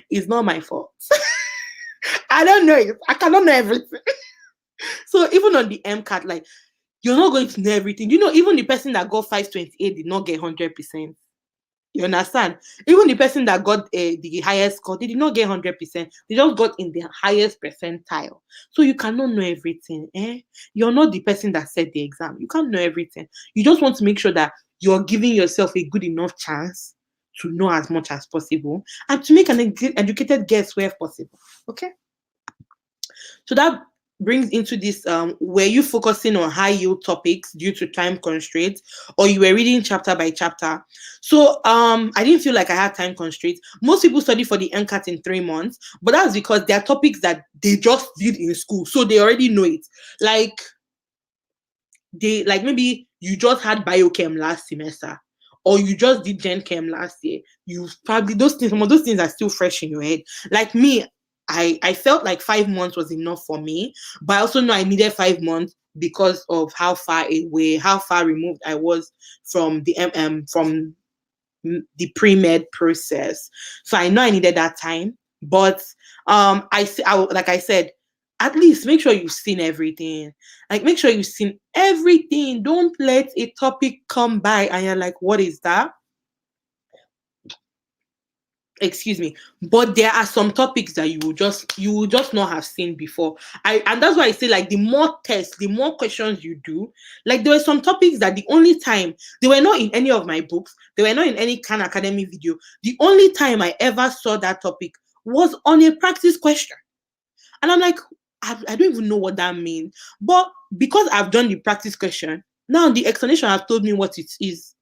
It's not my fault. I don't know it. I cannot know everything. So even on the MCAT, like you're not going to know everything. You know, even the person that got 528 did not get 100%. You understand? Even the person that got the highest score, they did not get 100%. They just got in the highest percentile. So you cannot know everything. You're not the person that set the exam. You can't know everything. You just want to make sure that you're giving yourself a good enough chance to know as much as possible and to make an educated guess where possible. Okay? So that brings into this, were you focusing on high yield topics due to time constraints, or you were reading chapter by chapter? So I didn't feel like I had time constraints. Most people study for the MCAT in 3 months, but that's because there are topics that they just did in school, so they already know it. Like maybe you just had biochem last semester, or you just did gen chem last year. You probably some of those things are still fresh in your head. Like me, I felt like 5 months was enough for me, but I also know I needed 5 months because of how far removed I was from the pre-med process. So I know I needed that time, but like I said, at least make sure you've seen everything. Like make sure you've seen everything. Don't let a topic come by and you're like, what is that? Excuse me, but there are some topics that you will just not have seen before. And that's why I say, like, the more tests, the more questions you do. Like there were some topics that the only time they were not in any of my books, they were not in any Khan Academy video. The only time I ever saw that topic was on a practice question, and I'm like, I don't even know what that means. But because I've done the practice question, now the explanation has told me what it is.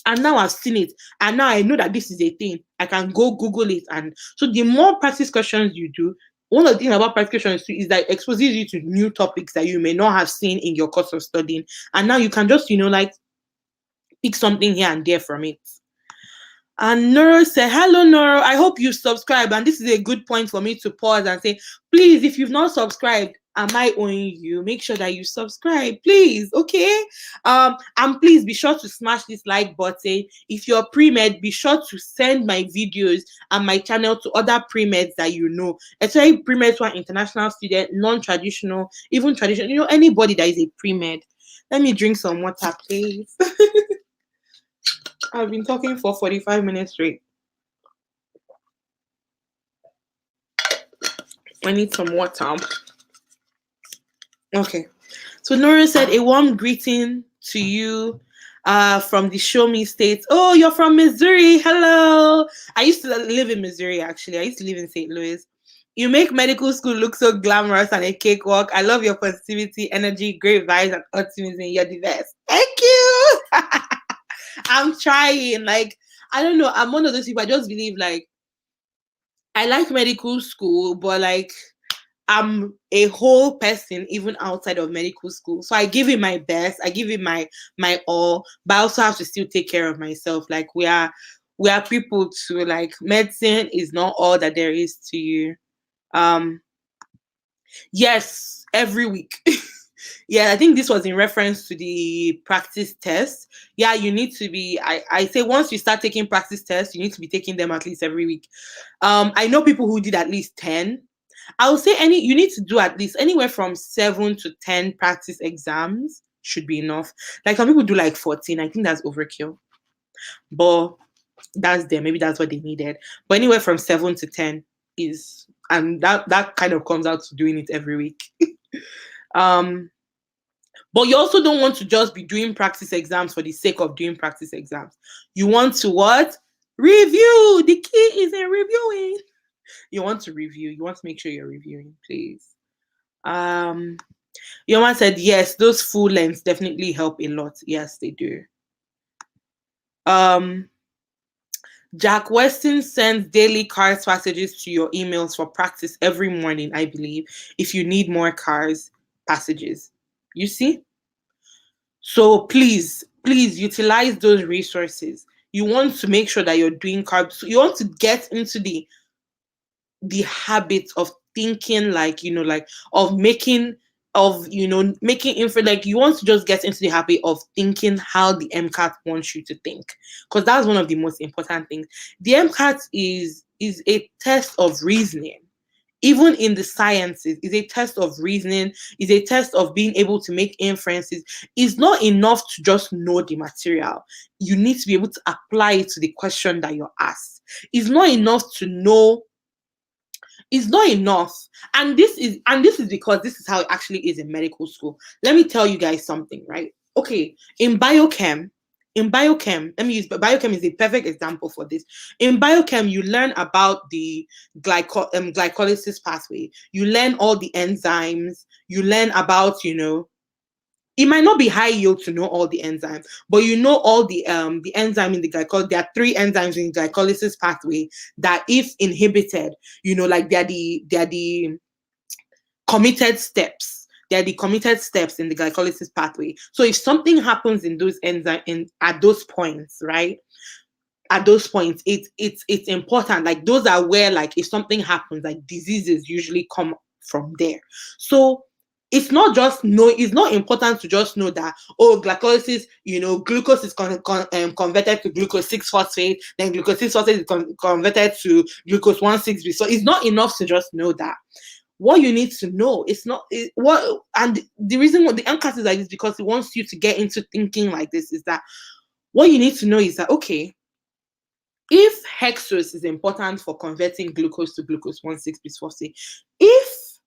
And now I've seen it. And now I know that this is a thing. I can go Google it. And so the more practice questions you do, one of the things about practice questions too is that it exposes you to new topics that you may not have seen in your course of studying. And now you can just, like pick something here and there from it. And Noro said, hello, Noro. I hope you subscribe. And this is a good point for me to pause and say, please, if you've not subscribed, am I owing you? Make sure that you subscribe, please. Okay. And please be sure to smash this like button. If you're pre-med, be sure to send my videos and my channel to other pre-meds that you know, especially pre-meds who are international student, non-traditional, even traditional, anybody that is a pre-med. Let me drink some water, please. I've been talking for 45 minutes straight. I need some water. Okay. So Nora said, a warm greeting to you from the Show Me State. Oh, you're from Missouri. Hello. I used to live in Missouri, actually. I used to live in St. Louis. You make medical school look so glamorous and a cakewalk. I love your positivity, energy, great vibes, and optimism. You're the best. Thank you. I'm trying. Like, I don't know. I'm one of those people. I just believe, like, I like medical school, but like, I'm a whole person even outside of medical school. So I give it my best. I give it my all, but I also have to still take care of myself. Like, we are people too. Like, medicine is not all that there is to you. Yes, every week. Yeah, I think this was in reference to the practice test. Yeah, you need to be, I say once you start taking practice tests, you need to be taking them at least every week. I know people who did at least 10. I would say you need to do at least anywhere from 7 to 10 practice exams should be enough. Like some people do like 14. I think that's overkill. But that's there. Maybe that's what they needed. But anywhere from 7 to 10 is, and that kind of comes out to doing it every week. But you also don't want to just be doing practice exams for the sake of doing practice exams. You want to what? Review. The key is in reviewing. You want to review. You want to make sure you're reviewing, please. Yoma said, yes, those full lengths definitely help a lot. Yes, they do. Jack Weston sends daily cars passages to your emails for practice every morning, I believe, if you need more cars passages. You see? So please utilize those resources. You want to make sure that you're doing carbs. You want to get into the habit of thinking, like, like, of making, making info, like, you want to just get into the habit of thinking how the MCAT wants you to think, because that's one of the most important things. The MCAT is a test of reasoning. Even in the sciences, is a test of reasoning, is a test of being able to make inferences. It's not enough to just know the material. You need to be able to apply it to the question that you're asked. It's not enough to know. It's not enough. And this is because this is how it actually is in medical school. Let me tell you guys something, right? Okay, in biochem, let me use biochem is a perfect example for this. In biochem, you learn about the glycolysis pathway. You learn all the enzymes. You learn about, it might not be high yield to know all the enzymes, but you know all the enzyme in the glycolysis. There are three enzymes in the glycolysis pathway that, if inhibited, like, they're the committed steps. They're the committed steps in the glycolysis pathway. So if something happens in those enzymes at those points, right? At those points, it's important. Like, those are where, like, if something happens, like, diseases usually come from there. So it's not important to just know that, oh, glycolysis, glucose is converted to glucose 6-phosphate, then glucose 6-phosphate is converted to glucose 1,6-B. So it's not enough to just know that. What you need to know, it's not what and the reason why the MCAT is like this, because it wants you to get into thinking like this, is that what you need to know is that, okay, if hexose is important for converting glucose to glucose 1,6-bisphosphate, if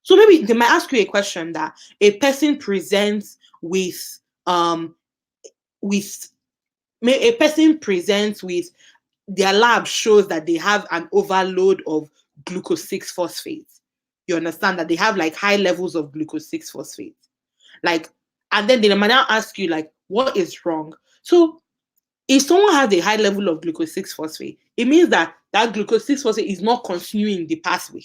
so, maybe they might ask you a question that a person presents with a person presents with their lab shows that they have an overload of glucose 6-phosphate. You understand that they have, like, high levels of glucose 6-phosphate. Like, and then they might now ask you, like, what is wrong? So if someone has a high level of glucose 6-phosphate, it means that that glucose 6-phosphate is not continuing the pathway.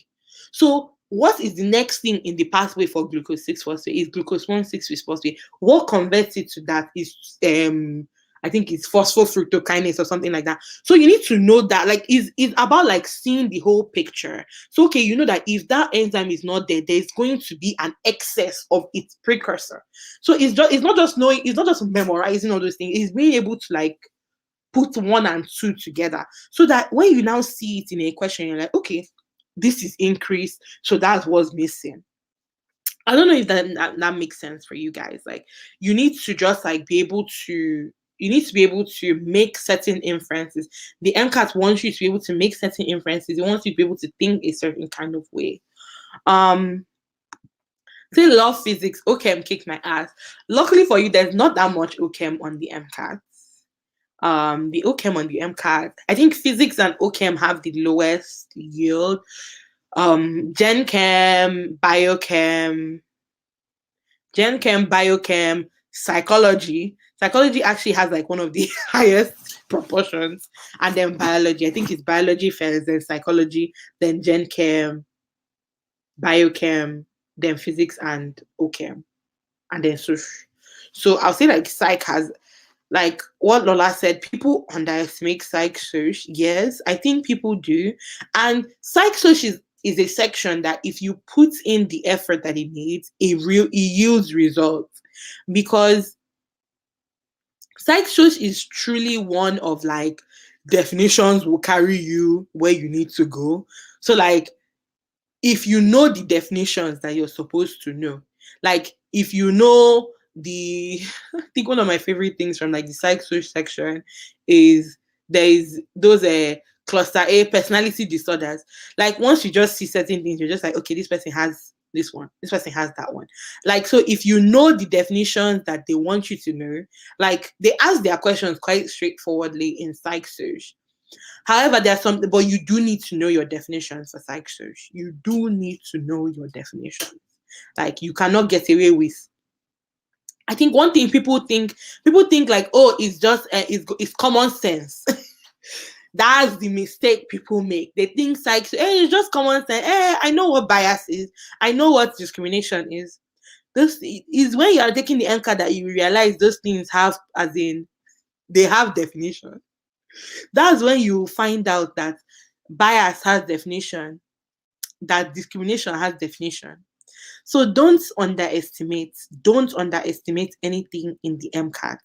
So what is the next thing in the pathway for glucose 6-phosphate? Is glucose 1,6-bisphosphate. What converts it to that is I think it's phosphofructokinase or something like that. So you need to know that, like, it's about, like, seeing the whole picture. So, okay, you know that if that enzyme is not there, there's going to be an excess of its precursor. So it's not just knowing, it's not just memorizing all those things. It's being able to, like, put one and two together, so that when you now see it in a question, you're like, okay, this is increased, so that's what's missing. I don't know if that makes sense for you guys. Like, you need to just, like, be able to make certain inferences. The MCAT wants you to be able to make certain inferences. It wants you to be able to think a certain kind of way. Say love physics, OChem kicked my ass. Luckily for you, there's not that much OChem on the MCAT. The OChem on the MCAT, I think physics and OChem have the lowest yield. Gen Chem, Biochem, Psychology. Psychology actually has, like, one of the highest proportions, and then biology. I think it's biology first, then psychology, then Gen Chem, Biochem, then physics and OChem, and then social. So I'll say, like, psych has, like what Lola said, people underestimate psych search. Yes, I think people do. And psych search is a section that, if you put in the effort that it needs, it yields results. Because psych search is truly one of, like, definitions will carry you where you need to go. So, like, if you know the definitions that you're supposed to know, like, if you know I think one of my favorite things from, like, the psych social section is there is those cluster A personality disorders. Like, once you just see certain things, you're just like, okay, this person has this one, this person has that one. Like, so if you know the definitions that they want you to know, like, they ask their questions quite straightforwardly in psych search. However, there's something, but you do need to know your definitions for psych search. You do need to know your definitions. Like, you cannot get away with. I think one thing people think, like, oh, it's just it's common sense. That's the mistake people make. They think psych, it's just common sense. I know what bias is. I know what discrimination is. This is when you are taking the MCAT that you realize those things have, as in, they have definition. That's when you find out that bias has definition, that discrimination has definition. So don't underestimate anything in the MCAT.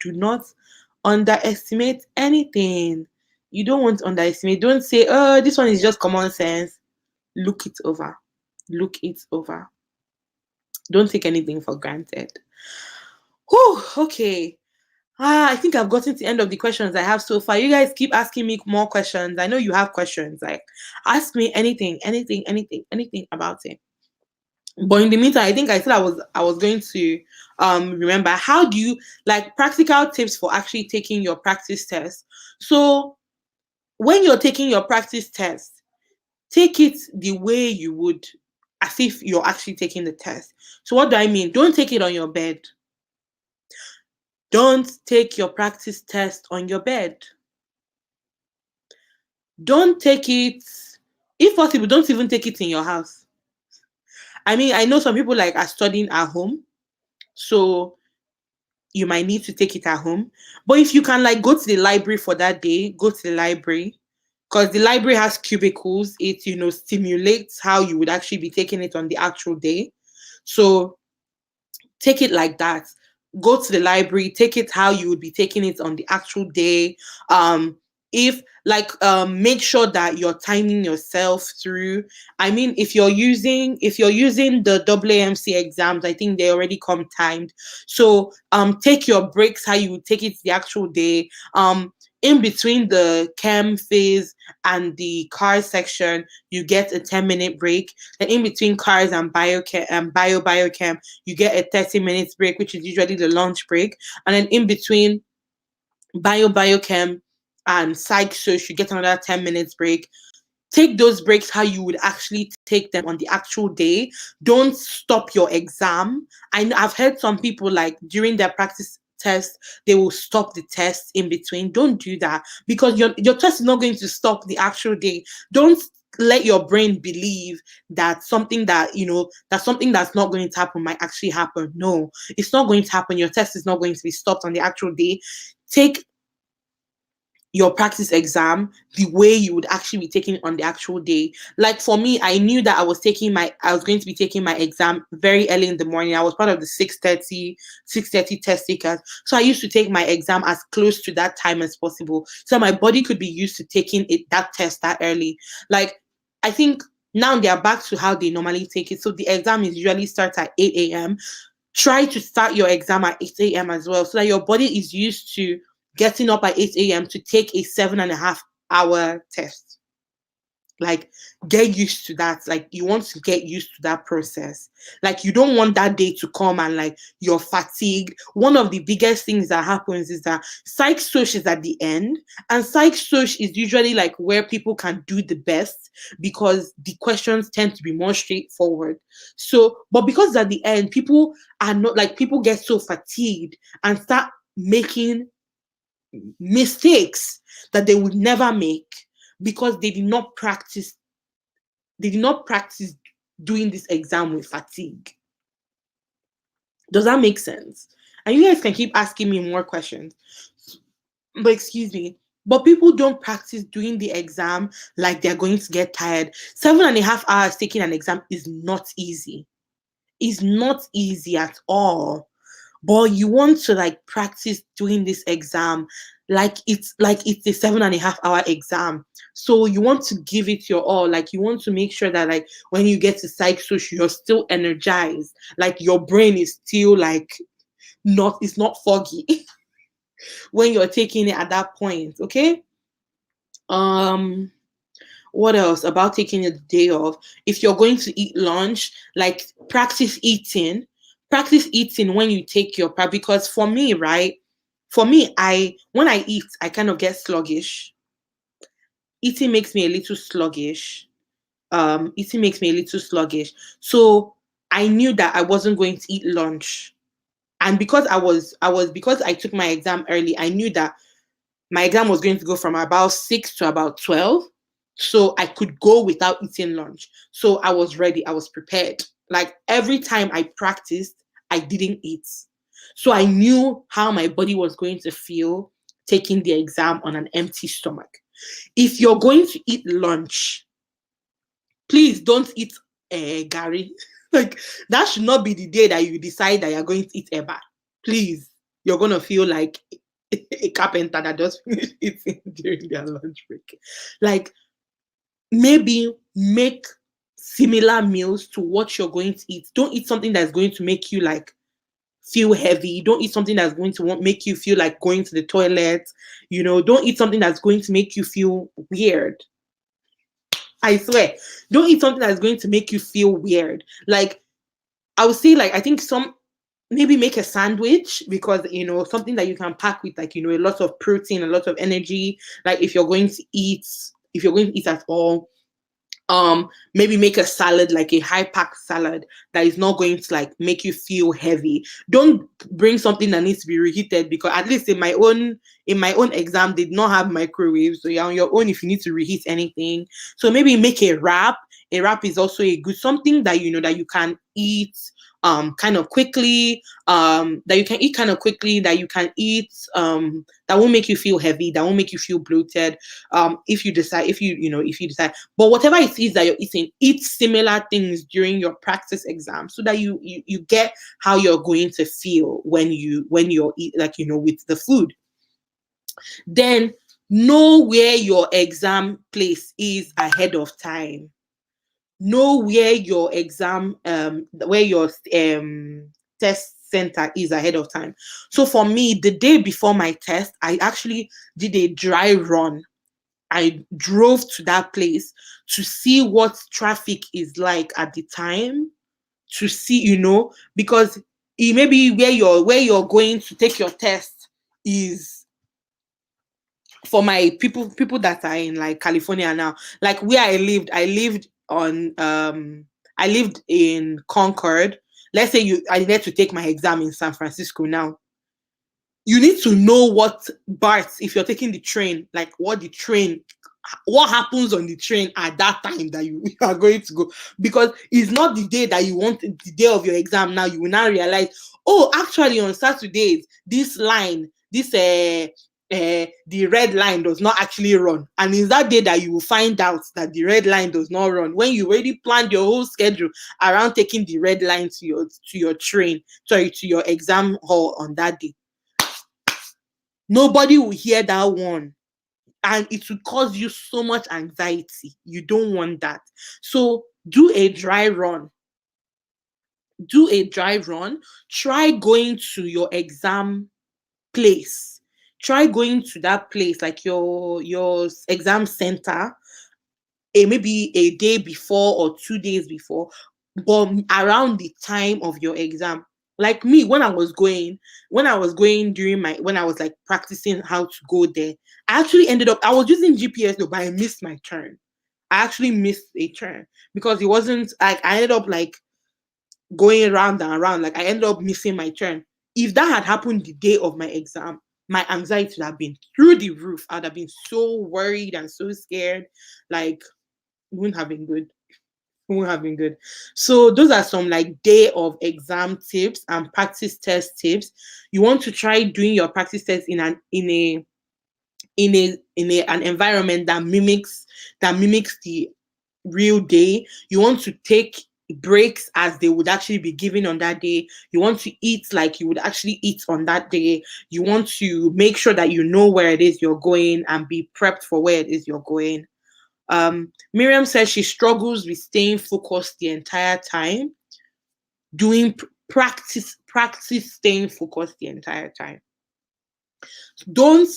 Do not underestimate anything. You don't want to underestimate. Don't say, oh, this one is just common sense. Look it over. Look it over. Don't take anything for granted. Whew, okay. I think I've gotten to the end of the questions I have so far. You guys keep asking me more questions. I know you have questions. Like, ask me anything about it. But in the meantime, I think I said I was going to remember, how do you, like, practical tips for actually taking your practice test. So when you're taking your practice test, take it the way you would as if you're actually taking the test. So what do I mean? Don't take it on your bed. Don't take your practice test on your bed. Don't take it, if possible, don't even take it in your house. I mean, I know some people like are studying at home, so you might need to take it at home. But if you can like go to the library for that day, go to the library, because the library has cubicles. It, stimulates how you would actually be taking it on the actual day. So take it like that. Go to the library, take it how you would be taking it on the actual day. If like make sure that you're timing yourself through. I mean, if you're using the AAMC exams, I think they already come timed. So take your breaks how you would take it the actual day. In between the chem phase and the car section, you get a 10-minute break. Then in between cars and biochem, you get a 30 minutes break, which is usually the lunch break. And then in between biochem and psych soc, you get another 10 minutes break. Take those breaks how you would actually take them on the actual day. Don't stop your exam. I've heard some people, like, during their practice test, they will stop the test in between. Don't do that, because your test is not going to stop the actual day. Don't let your brain believe that something that's not going to happen might actually happen. No, it's not going to happen. Your test is not going to be stopped on the actual day. Take your practice exam the way you would actually be taking it on the actual day. Like for me, I knew that I was going to be taking my exam very early in the morning. I was part of the 6:30 test takers. So I used to take my exam as close to that time as possible, so my body could be used to taking that test that early. Like, I think now they are back to how they normally take it. So the exam is usually starts at 8 a.m. Try to start your exam at 8 a.m. as well, so that your body is used to getting up at 8 a.m. to take a 7.5-hour test. Like, get used to that. Like, you want to get used to that process. Like, you don't want that day to come and like you're fatigued. One of the biggest things that happens is that psych soc is at the end, and psych soc is usually like where people can do the best, because the questions tend to be more straightforward. So, but because at the end, people get so fatigued and start making mistakes that they would never make, because they did not practice doing this exam with fatigue. Does that make sense? And you guys can keep asking me more questions, but excuse me, but people don't practice doing the exam like they're going to get tired. 7.5 hours taking an exam is not easy. It's not easy at all. But you want to like practice doing this exam like it's a 7.5-hour exam. So you want to give it your all. Like, you want to make sure that like when you get to psych soc, you're still energized. Like, your brain is still like it's not foggy when you're taking it at that point. Okay. What else about taking a day off? If you're going to eat lunch, like, practice eating when you take your prep. Because for me, when I eat, I kind of get sluggish. Eating makes me a little sluggish. So I knew that I wasn't going to eat lunch. And because because I took my exam early, I knew that my exam was going to go from about 6 to about 12. So I could go without eating lunch. So I was ready. I was prepared. Like every time I practiced, I didn't eat. So I knew how my body was going to feel taking the exam on an empty stomach. If you're going to eat lunch, please don't eat gari. Like that should not be the day that you decide that you're going to eat eba. Please, you're gonna feel like a carpenter that just finished eating during their lunch break. Like maybe make similar meals to what you're going to eat. Don't eat something that's going to make you like feel heavy. Don't eat something that's going to make you feel like going to the toilet. Don't eat something that's going to make you feel weird. I swear, don't eat something that's going to make you feel weird. Like, I would say, like, I think maybe make a sandwich, because, something that you can pack with, like, a lot of protein, a lot of energy. Like, if you're going to eat at all, maybe make a salad, like a high pack salad that is not going to like make you feel heavy. Don't bring something that needs to be reheated, because at least in my own exam did not have microwaves, so you're on your own if you need to reheat anything. So maybe make a wrap. A wrap is also a good something that that you can eat kind of quickly, that you can eat kind of quickly, that you can eat that won't make you feel heavy, that won't make you feel bloated. If you decide, but whatever it is that you're eating, eat similar things during your practice exam, so that you get how you're going to feel when you're eat, like with the food. Then know where your exam place is ahead of time. Know where your exam where your test center is ahead of time. So for me, the day before my test, I actually did a dry run. I drove to that place to see what traffic is like at the time, to see, because it may be where you're going to take your test is, for my people that are in like California now, like where I lived in Concord. Let's say I need to take my exam in San Francisco now. You need to know what BART, if you're taking the train, like what happens on the train at that time that you are going to go, because it's not the day that you want, the day of your exam. Now you will now realize, oh, actually on Saturdays this line, the red line does not actually run, and it's that day that you will find out that the red line does not run, when you already planned your whole schedule around taking the red line to your train, sorry, to your exam hall on that day. Nobody will hear that one, and it will cause you so much anxiety. You don't want that. So do a dry run. Try going to your exam place. Try going to that place, like your exam center, maybe a day before or 2 days before, but around the time of your exam. Like me, when I was going during when I was like practicing how to go there, I actually ended up, I was using GPS though, but I missed my turn. I actually missed a turn because it wasn't like, I ended up like going around and around, like I ended up missing my turn. If that had happened the day of my exam, my anxiety would have been through the roof. I'd have been so worried and so scared. Like, it wouldn't have been good. So those are some like day of exam tips and practice test tips. You want to try doing your practice test in an environment that mimics the real day. You want to take breaks as they would actually be given on that day. You want to eat like you would actually eat on that day. You want to make sure that you know where it is you're going and be prepped for where it is you're going. Miriam says she struggles with staying focused the entire time. Doing practice staying focused the entire time. Don't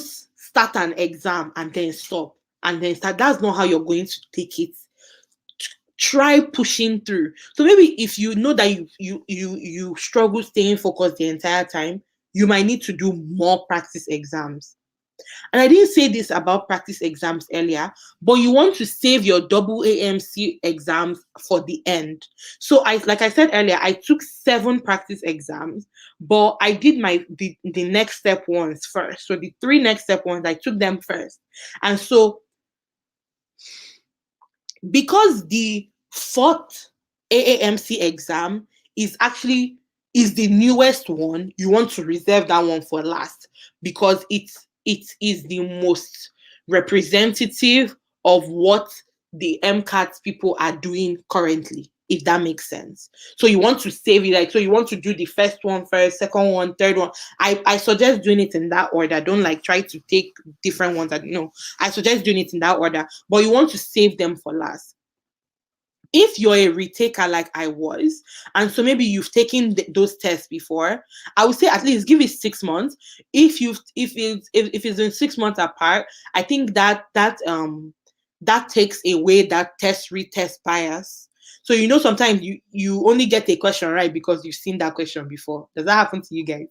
start an exam and then stop and then start. That's not how you're going to take it. Try pushing through. So maybe if you know that you struggle staying focused the entire time, you might need to do more practice exams. And I didn't say this about practice exams earlier, but you want to save your double AMC exams for the end. So like I said earlier, I took 7 practice exams, but I did the next step ones first. So the 3 next step ones, I took them first. And so because the fourth AAMC exam is the newest one. You want to reserve that one for last because it is the most representative of what the MCAT people are doing currently, if that makes sense. So you want to save it, like, so you want to do the first one first, second one, third one. I suggest doing it in that order. Don't like try to take different ones. No, I suggest doing it in that order, but you want to save them for last. If you're a retaker like I was, and so maybe you've taken those tests before, I would say at least give it 6 months. If it's in 6 months apart, I think that takes away that test retest bias. So sometimes you only get a question right because you've seen that question before. Does that happen to you guys?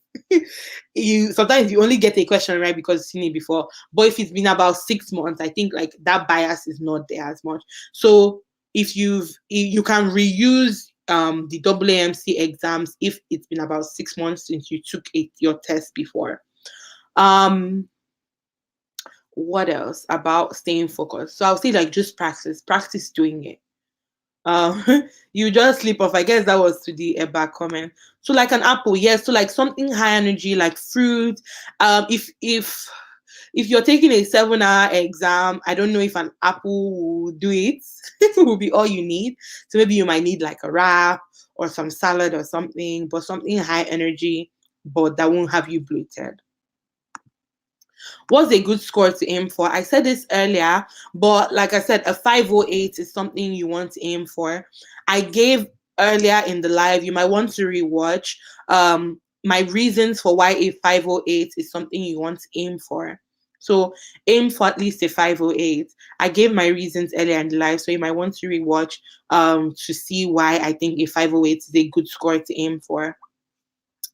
Sometimes you only get a question right because you've seen it before. But if it's been about 6 months, I think like that bias is not there as much. So if you can reuse the AAMC exams if it's been about 6 months since you took your test before. What else about staying focused? So I'll say like just practice doing it. You just sleep off. I guess that was to the back comment. So like an apple, yes. So like something high energy, like fruit. If you're taking a 7-hour exam, I don't know if an apple will do it. It will be all you need. So maybe you might need like a wrap or some salad or something, but something high energy, but that won't have you bloated. What's a good score to aim for? I said this earlier, but like I said, a 508 is something you want to aim for. I gave earlier in the live, you might want to rewatch my reasons for why a 508 is something you want to aim for. So aim for at least a 508. I gave my reasons earlier in the live, so you might want to rewatch to see why I think a 508 is a good score to aim for.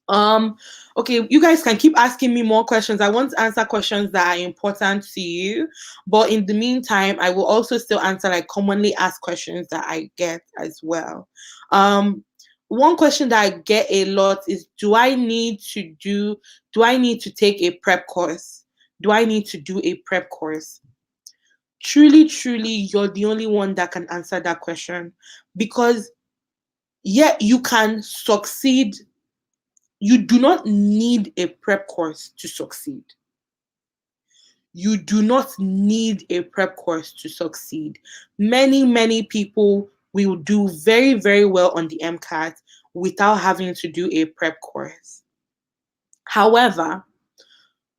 Okay, you guys can keep asking me more questions. I want to answer questions that are important to you, but in the meantime, I will also still answer like commonly asked questions that I get as well. One question that I get a lot is, do I need to take a prep course? Do I need to do a prep course? Truly, you're the only one that can answer that question, because you can succeed. You do not need a prep course to succeed. You do not need a prep course to succeed. Many people will do very, very well on the MCAT without having to do a prep course. However,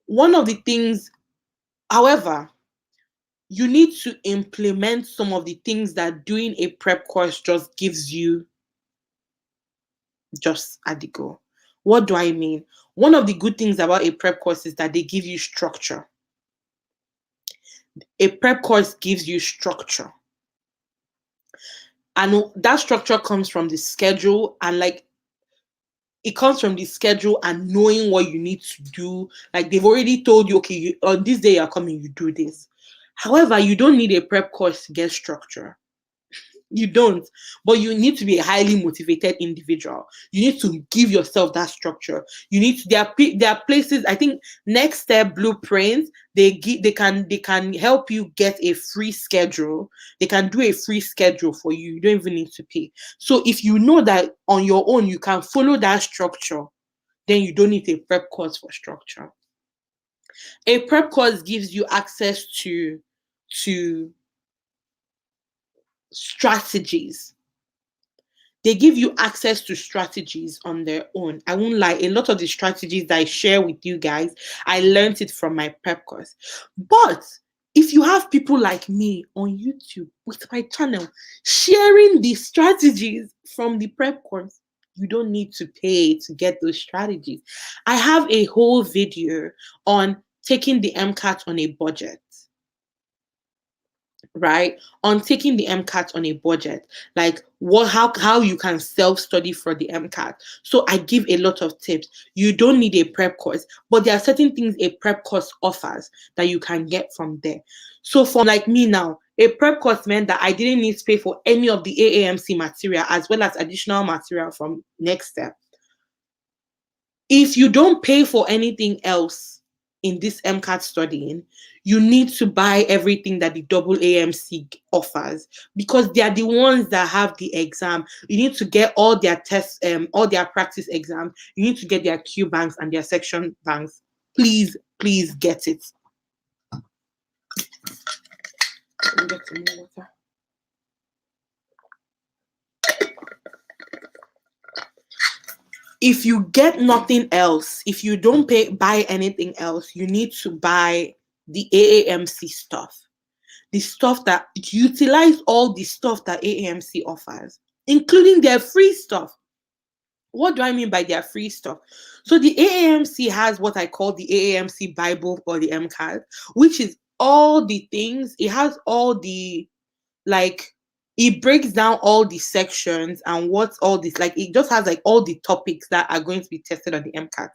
you need to implement some of the things that doing a prep course just gives you just at the go. What do I mean? One of the good things about a prep course is that they give you structure. A prep course gives you structure. And that structure comes from the schedule, and like it comes from the schedule and knowing what you need to do. Like they've already told you, okay, on this day you're coming, you do this. However, you don't need a prep course to get structure. You don't, but you need to be a highly motivated individual. You need to give yourself that structure. You need to, there are places, I think Next Step Blueprint, they can help you get a free schedule. They can do a free schedule for you. You don't even need to pay. So if you know that on your own you can follow that structure, then you don't need a prep course for structure. A prep course gives you access to strategies. They give you access to strategies on their own. I won't lie, a lot of the strategies that I share with you guys, I learned it from my prep course. But if you have people like me on YouTube with my channel sharing the strategies from the prep course, you don't need to pay to get those strategies. I have a whole video on taking the MCAT on a budget. Right, on taking the MCAT on a budget, like how you can self-study for the MCAT. So I give a lot of tips. You don't need a prep course, but there are certain things a prep course offers that you can get from there. So for like me now, a prep course meant that I didn't need to pay for any of the AAMC material as well as additional material from Next Step. If you don't pay for anything else in this MCAT studying, you need to buy everything that the double AMC offers, because they are the ones that have the exam. You need to get all their tests, all their practice exams. You need to get their Q banks and their section banks. Please, please get it. Let me get some more water. If you get nothing else, if you don't buy anything else, you need to buy the AAMC stuff. The stuff that utilize all the stuff that AAMC offers, including their free stuff. What do I mean by their free stuff? So the AAMC has what I call the AAMC Bible for the MCAT, which is all the things. It has all the, like, it breaks down all the sections and what's all this, like, it just has like all the topics that are going to be tested on the MCAT.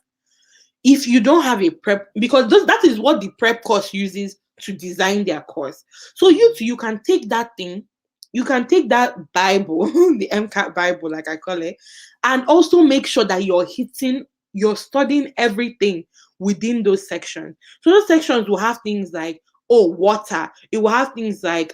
If you don't have a prep, because that is what the prep course uses to design their course. So you can take that thing, you can take that Bible, the MCAT Bible, like I call it, and also make sure that you're studying everything within those sections. So those sections will have things like, water. It will have things like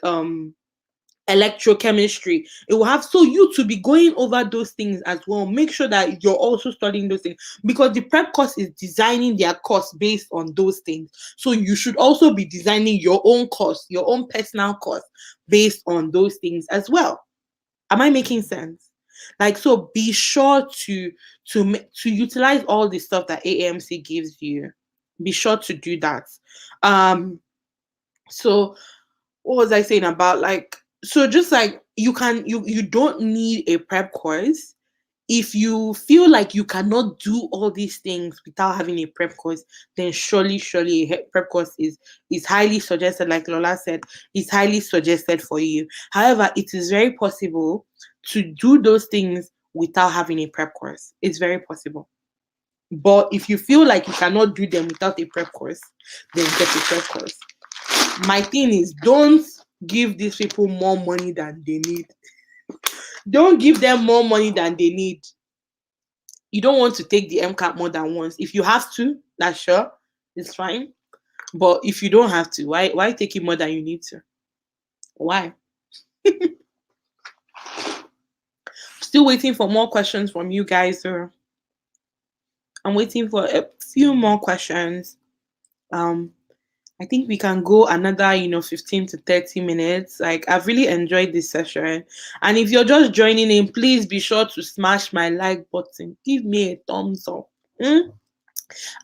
electrochemistry. It will have, so you to be going over those things as well. Make sure that you're also studying those things, because the prep course is designing their course based on those things. So you should also be designing your own course, your own personal course based on those things as well. Am I making sense? Like, so be sure to utilize all the stuff that AAMC gives you. Be sure to do that. So what was I saying about, like, so just like you don't need a prep course. If you feel like you cannot do all these things without having a prep course, then surely a prep course is highly suggested. Like Lola said, it's highly suggested for you. However, it is very possible to do those things without having a prep course. It's very possible. But if you feel like you cannot do them without a prep course, then get a prep course. My thing is, don't give these people more money than they need. Don't give them more money than they need. You don't want to take the MCAT more than once. If you have to, that's sure, it's fine. But if you don't have to, why take it more than you need to? Why? Still waiting for more questions from you guys. So I'm waiting for a few more questions. I think we can go another, 15 to 30 minutes. Like, I've really enjoyed this session. And if you're just joining in, please be sure to smash my like button. Give me a thumbs up.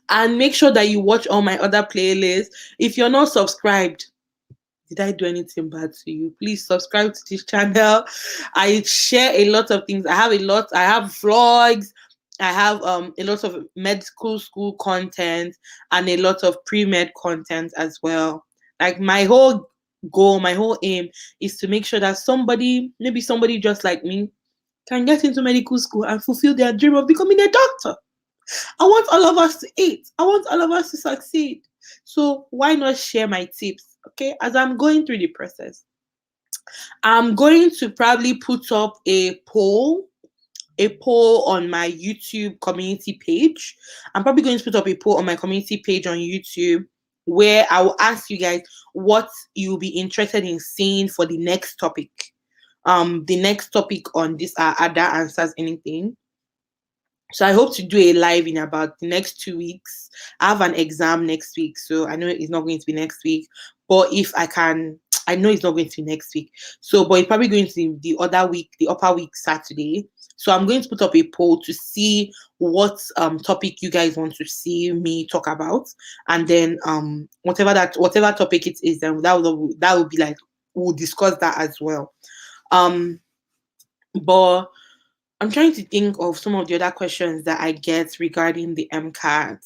And make sure that you watch all my other playlists. If you're not subscribed, did I do anything bad to you? Please subscribe to this channel. I share a lot of things. I have vlogs. I have a lot of medical school content and a lot of pre-med content as well. Like, my whole goal, my whole aim is to make sure that maybe somebody just like me, can get into medical school and fulfill their dream of becoming a doctor. I want all of us to eat. I want all of us to succeed. So why not share my tips, okay? As I'm going through the process, I'm going to probably put up a poll on my YouTube community page. I'm probably going to put up a poll on my community page on YouTube, where I will ask you guys what you'll be interested in seeing for the next topic. The next topic on this Ada Answers Anything. So I hope to do a live in about the next 2 weeks. I have an exam next week, so I know it's not going to be next week. But if I can, I know it's not going to be next week. So, but it's probably going to be the other week, the upper week, Saturday. So I'm going to put up a poll to see what topic you guys want to see me talk about, and then whatever topic it is, then that will be like, we'll discuss that as well. But I'm trying to think of some of the other questions that I get regarding the MCAT.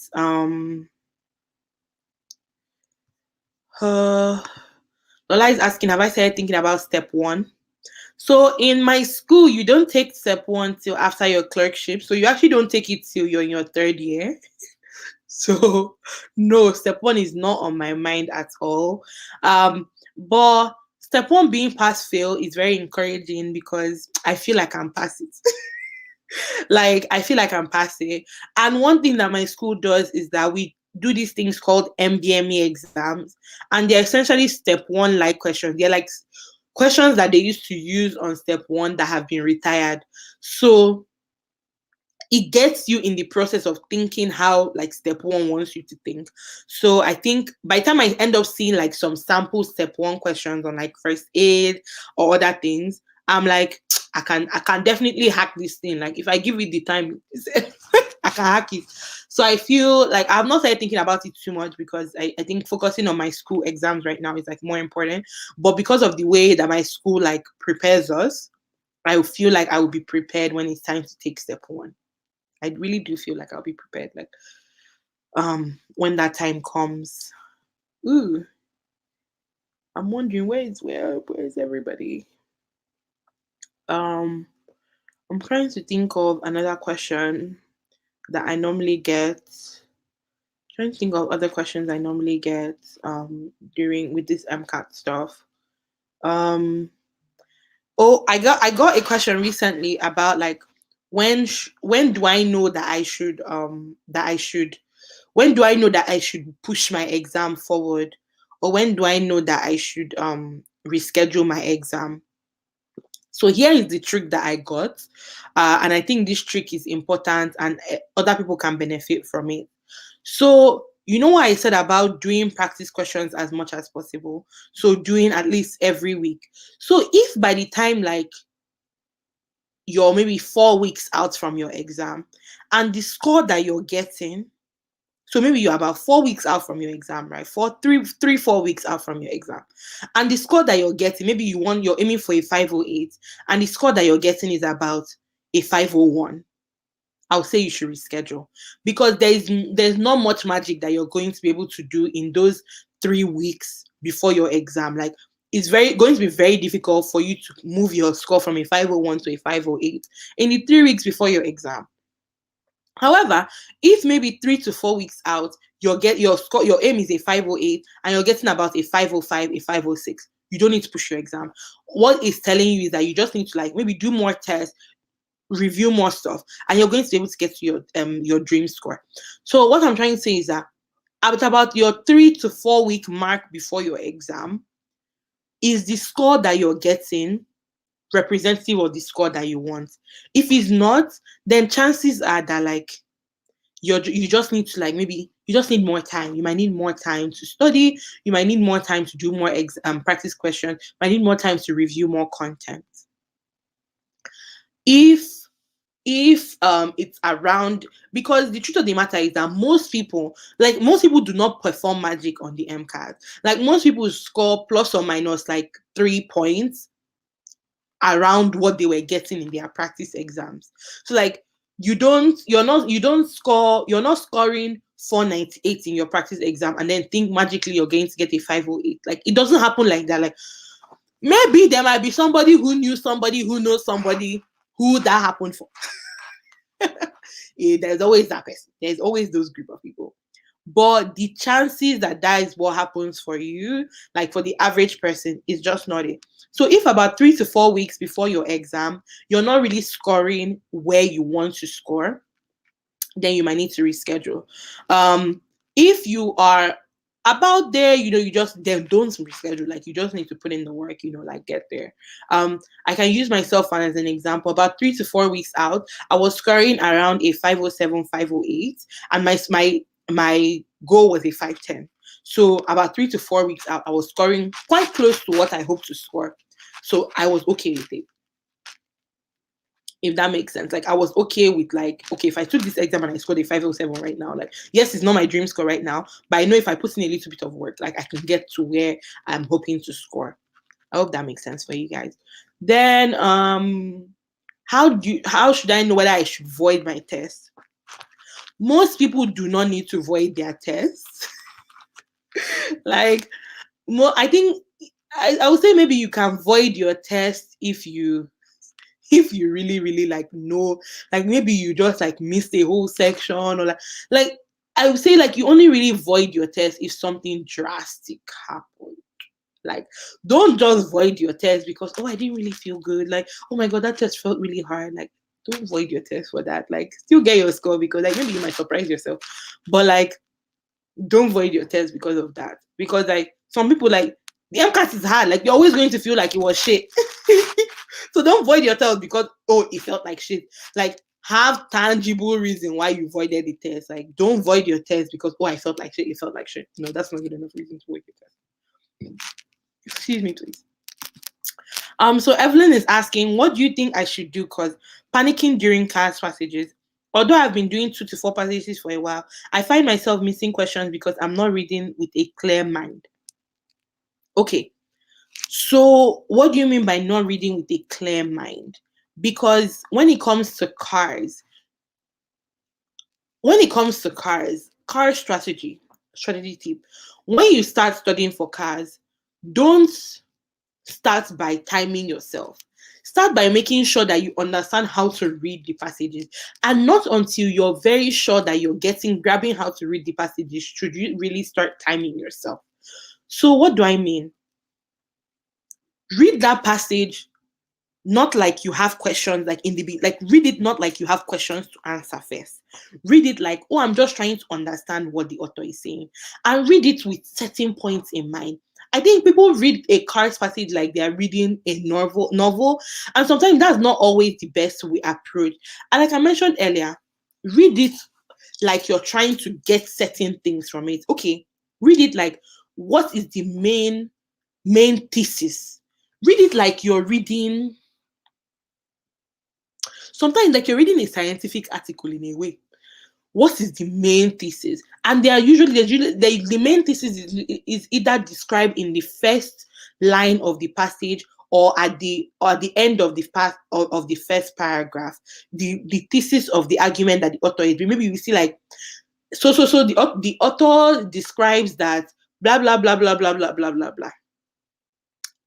Lola is asking, have I started thinking about step 1? So in my school, you don't take step 1 till after your clerkship. So you actually don't take it till you're in your 3rd year. So no, step 1 is not on my mind at all. But step 1 being pass-fail is very encouraging, because I feel like I'm past it. Like, I feel like I'm past it. And one thing that my school does is that we do these things called MBME exams, and they're essentially step one like questions. They're like questions that they used to use on step one that have been retired. So it gets you in the process of thinking how like step one wants you to think. So I think by the time I end up seeing like some sample step one questions on like first aid or other things, I'm like, I can definitely hack this thing. Like if I give it the time, I can hack it. So I feel like I've not started thinking about it too much because I think focusing on my school exams right now is like more important. But because of the way that my school like prepares us, I feel like I will be prepared when it's time to take step one. I really do feel like I'll be prepared. Like when that time comes. Ooh, I'm wondering where is everybody? Um, I'm trying to think of another question that I normally get. Trying to think of other questions I normally get during with this MCAT stuff. Um oh, I got a question recently about like when do I know that I should when do I know that I should push my exam forward, or when do I know that I should reschedule my exam? So here is the trick that I got, and I think this trick is important, and other people can benefit from it. So you know what I said about doing practice questions as much as possible. So doing at least every week. So if by the time like you're maybe 4 weeks out from your exam, and the score that you're getting, so maybe you're about 4 weeks out from your exam, right? 4 weeks out from your exam. And the score that you're getting, maybe you're aiming for a 508, and the score that you're getting is about a 501. I'll say you should reschedule, because there's not much magic that you're going to be able to do in those 3 weeks before your exam. Like it's very going to be very difficult for you to move your score from a 501 to a 508 in the 3 weeks before your exam. However, if maybe 3 to 4 weeks out, your score, your aim is a 508, and you're getting about a 505, a 506, you don't need to push your exam. What it's telling you is that you just need to like maybe do more tests, review more stuff, and you're going to be able to get to your dream score. So what I'm trying to say is that at about your 3 to 4 week mark before your exam, is the score that you're getting representative of the score that you want? If it's not, then chances are that like you just need to like maybe you just need more time. You might need more time to study. You might need more time to do more practice questions. You might need more time to review more content. If it's around, because the truth of the matter is that most people do not perform magic on the MCAT. Like most people score plus or minus like 3 points around what they were getting in their practice exams. So like you're not scoring 498 in your practice exam and then think magically you're going to get a 508. Like it doesn't happen like that. Like maybe there might be somebody who knew somebody who knows somebody who that happened for. Yeah, there's always that person. There's always those group of people. But the chances that is what happens for you, like for the average person, is just not it. So if about 3 to 4 weeks before your exam, you're not really scoring where you want to score, then you might need to reschedule. If you are about there, you just then don't reschedule. Like you just need to put in the work, like get there. I can use myself as an example. About 3 to 4 weeks out, I was scoring around a 507, 508, and my goal was a 510. So about 3 to 4 weeks out, I was scoring quite close to what I hoped to score. So I was okay with it. If that makes sense. Like I was okay with like, okay, if I took this exam and I scored a 507 right now, like yes, it's not my dream score right now, but I know if I put in a little bit of work, like I can get to where I'm hoping to score. I hope that makes sense for you guys. Then how should I know whether I should void my test? Most people do not need to void their tests. Like I think I would say maybe you can void your test if you really really like know, like maybe you just like missed a whole section, or like I would say like you only really void your test if something drastic happened. Like don't just void your test because I didn't really feel good, like oh my god that test felt really hard. Like don't void your test for that. Like still get your score because like maybe you might surprise yourself, but like don't void your test because of that. Because like some people, like the MCAT is hard. Like you're always going to feel like it was shit. So don't void your test because it felt like shit. Like have tangible reason why you voided the test. Like don't void your test because I felt like shit. It felt like shit. No, that's not good enough reason to void your test. Excuse me, please. So Evelyn is asking, what do you think I should do? Because panicking during class passages. Although I've been doing 2 to 4 passages for a while, I find myself missing questions because I'm not reading with a clear mind. Okay, so what do you mean by not reading with a clear mind? Because when it comes to cars, car strategy tip, when you start studying for cars, don't start by timing yourself. Start by making sure that you understand how to read the passages, and not until you're very sure that you're grabbing how to read the passages should you really start timing yourself. So what do I mean? Read that passage not like you have questions, like read it not like you have questions to answer first. Read it like, I'm just trying to understand what the author is saying, and read it with certain points in mind. I think people read a cars passage like they are reading a novel, and sometimes that's not always the best way approach. And like I mentioned earlier, read it like you're trying to get certain things from it. Okay, read it like, what is the main thesis? Read it like you're reading, sometimes like you're reading a scientific article in a way. What is the main thesis? And they are usually the main thesis is either described in the first line of the passage or at the end of the first paragraph. The thesis of the argument that the author is. Maybe you see like the author describes that blah blah blah blah blah blah blah blah blah.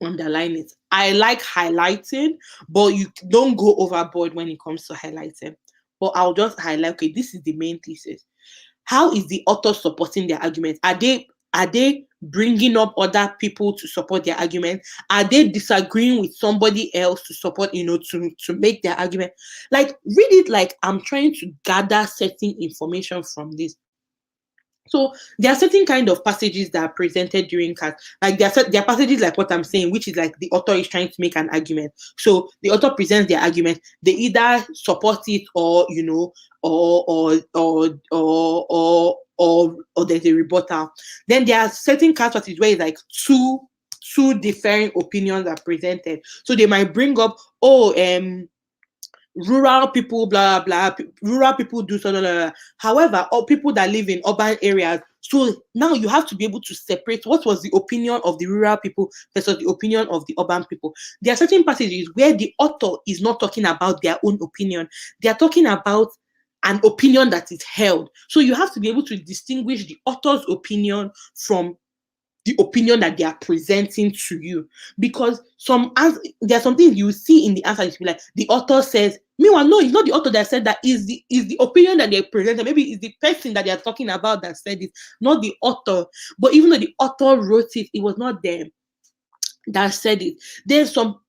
Underline it. I like highlighting, but you don't go overboard when it comes to highlighting. But I'll just highlight, okay, this is the main thesis. How is the author supporting their argument? Are they bringing up other people to support their argument? Are they disagreeing with somebody else to support, to make their argument? Like, read it like I'm trying to gather certain information from this. So there are certain kind of passages that are presented during class. Like there are passages like what I'm saying, which is like the author is trying to make an argument. So the author presents their argument. They either support it or or there's a rebuttal. Then there are certain class passages where it's like two different opinions are presented. So they might bring up, rural people, blah blah blah. Rural people do so, blah, blah, blah. However, all people that live in urban areas. So now you have to be able to separate what was the opinion of the rural people versus the opinion of the urban people. There are certain passages where the author is not talking about their own opinion; they are talking about an opinion that is held. So you have to be able to distinguish the author's opinion from the opinion that they are presenting to you, because there are some things you see in the answer, you be like, the author says, meanwhile, no, it's not the author that said that, is the opinion that they presented. Maybe it's the person that they are talking about that said it, not the author. But even though the author wrote it, it was not them that said it. There's some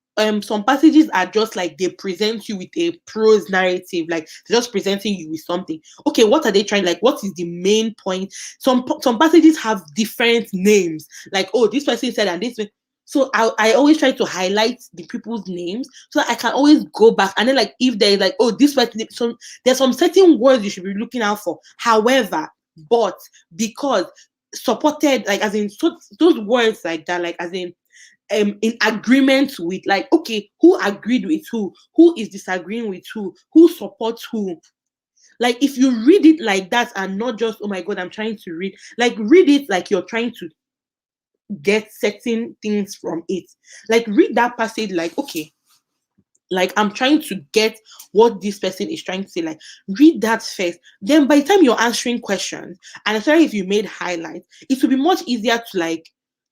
passages are just like they present you with a prose narrative, like they're just presenting you with something. Okay, what are they trying, like what is the main point? Some passages have different names, like, this person said and this. So I always try to highlight the people's names so that I can always go back, and then like if there's like, this person, so there's some certain words you should be looking out for. However, but because supported, like as in, so those words like that, like as in agreement with, like, okay, who agreed with who is disagreeing with who supports who. Like if you read it like that and not just, oh my god, I'm trying to read, like read it like you're trying to get certain things from it. Like read that passage like, okay, like I'm trying to get what this person is trying to say. Like read that first, then by the time you're answering questions, and especially if you made highlights, it will be much easier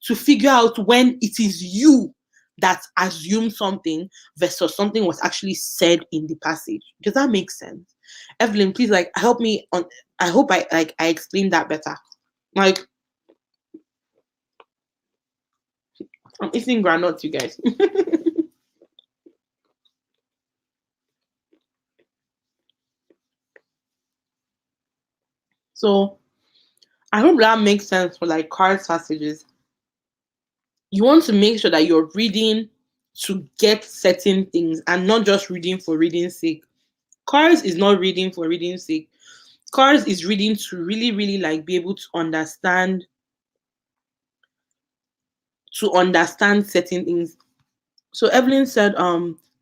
to figure out when it is you that assumed something versus something was actually said in the passage. Does that make sense? Evelyn, please, like, help me on. I hope I explained that better. Like, I'm eating granuts, you guys. So I hope that makes sense for like cards passages. You want to make sure that you're reading to get certain things and not just reading for reading's sake. Cards is not reading for reading's sake. Cards is reading to really, really like be able to understand certain things. So Evelyn said,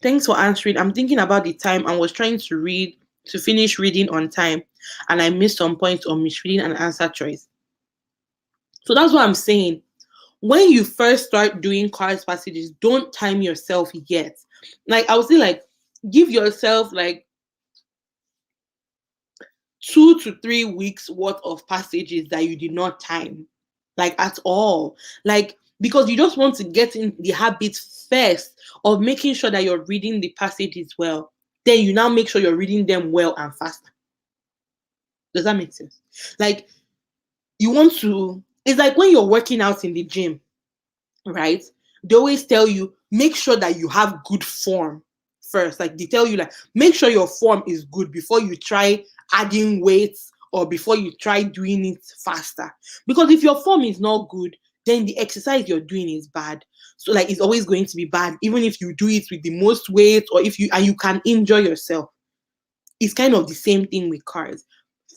thanks for answering. I'm thinking about the time and was trying to finish reading on time, and I missed some points on misreading and answer choice. So that's what I'm saying. When you first start doing cards passages, don't time yourself yet. Like I would say, like give yourself like 2 to 3 weeks worth of passages that you did not time, like at all. Like because you just want to get in the habit first of making sure that you're reading the passages well. Then you now make sure you're reading them well and fast. Does that make sense? Like you want to, it's like when you're working out in the gym, right? They always tell you, make sure that you have good form first. Like they tell you, like, make sure your form is good before you try adding weights or before you try doing it faster. Because if your form is not good, then the exercise you're doing is bad. So like it's always going to be bad, even if you do it with the most weight or if you and you can injure yourself. It's kind of the same thing with cars.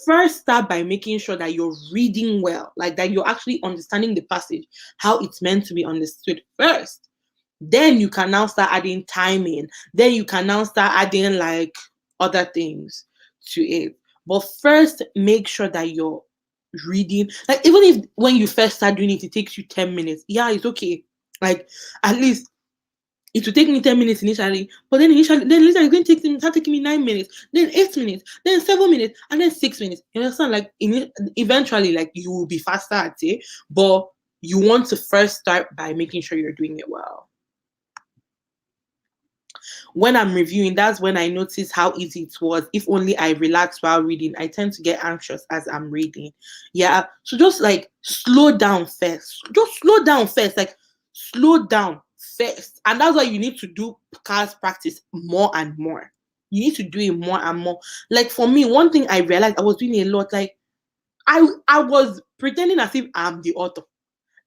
First, start by making sure that you're reading well, like that you're actually understanding the passage, how it's meant to be understood first. Then you can now start adding timing. Then you can now start adding like other things to it. But first, make sure that you're reading. Like, even if when you first start doing it, it takes you 10 minutes. Yeah, it's okay. Like, at least it will take me 10 minutes initially, but then then later it's going to start taking me 9 minutes, then 8 minutes, then 7 minutes, and then 6 minutes. You understand? Like eventually, like you will be faster at it, but you want to first start by making sure you're doing it well. When I'm reviewing, that's when I notice how easy it was. If only I relax while reading. I tend to get anxious as I'm reading. Yeah. So just like slow down first. Just slow down first. Like slow down first. And that's why you need to do cards practice more and more. You need to do it more and more. Like for me, one thing I realized I was doing a lot, like I was pretending as if I'm the author.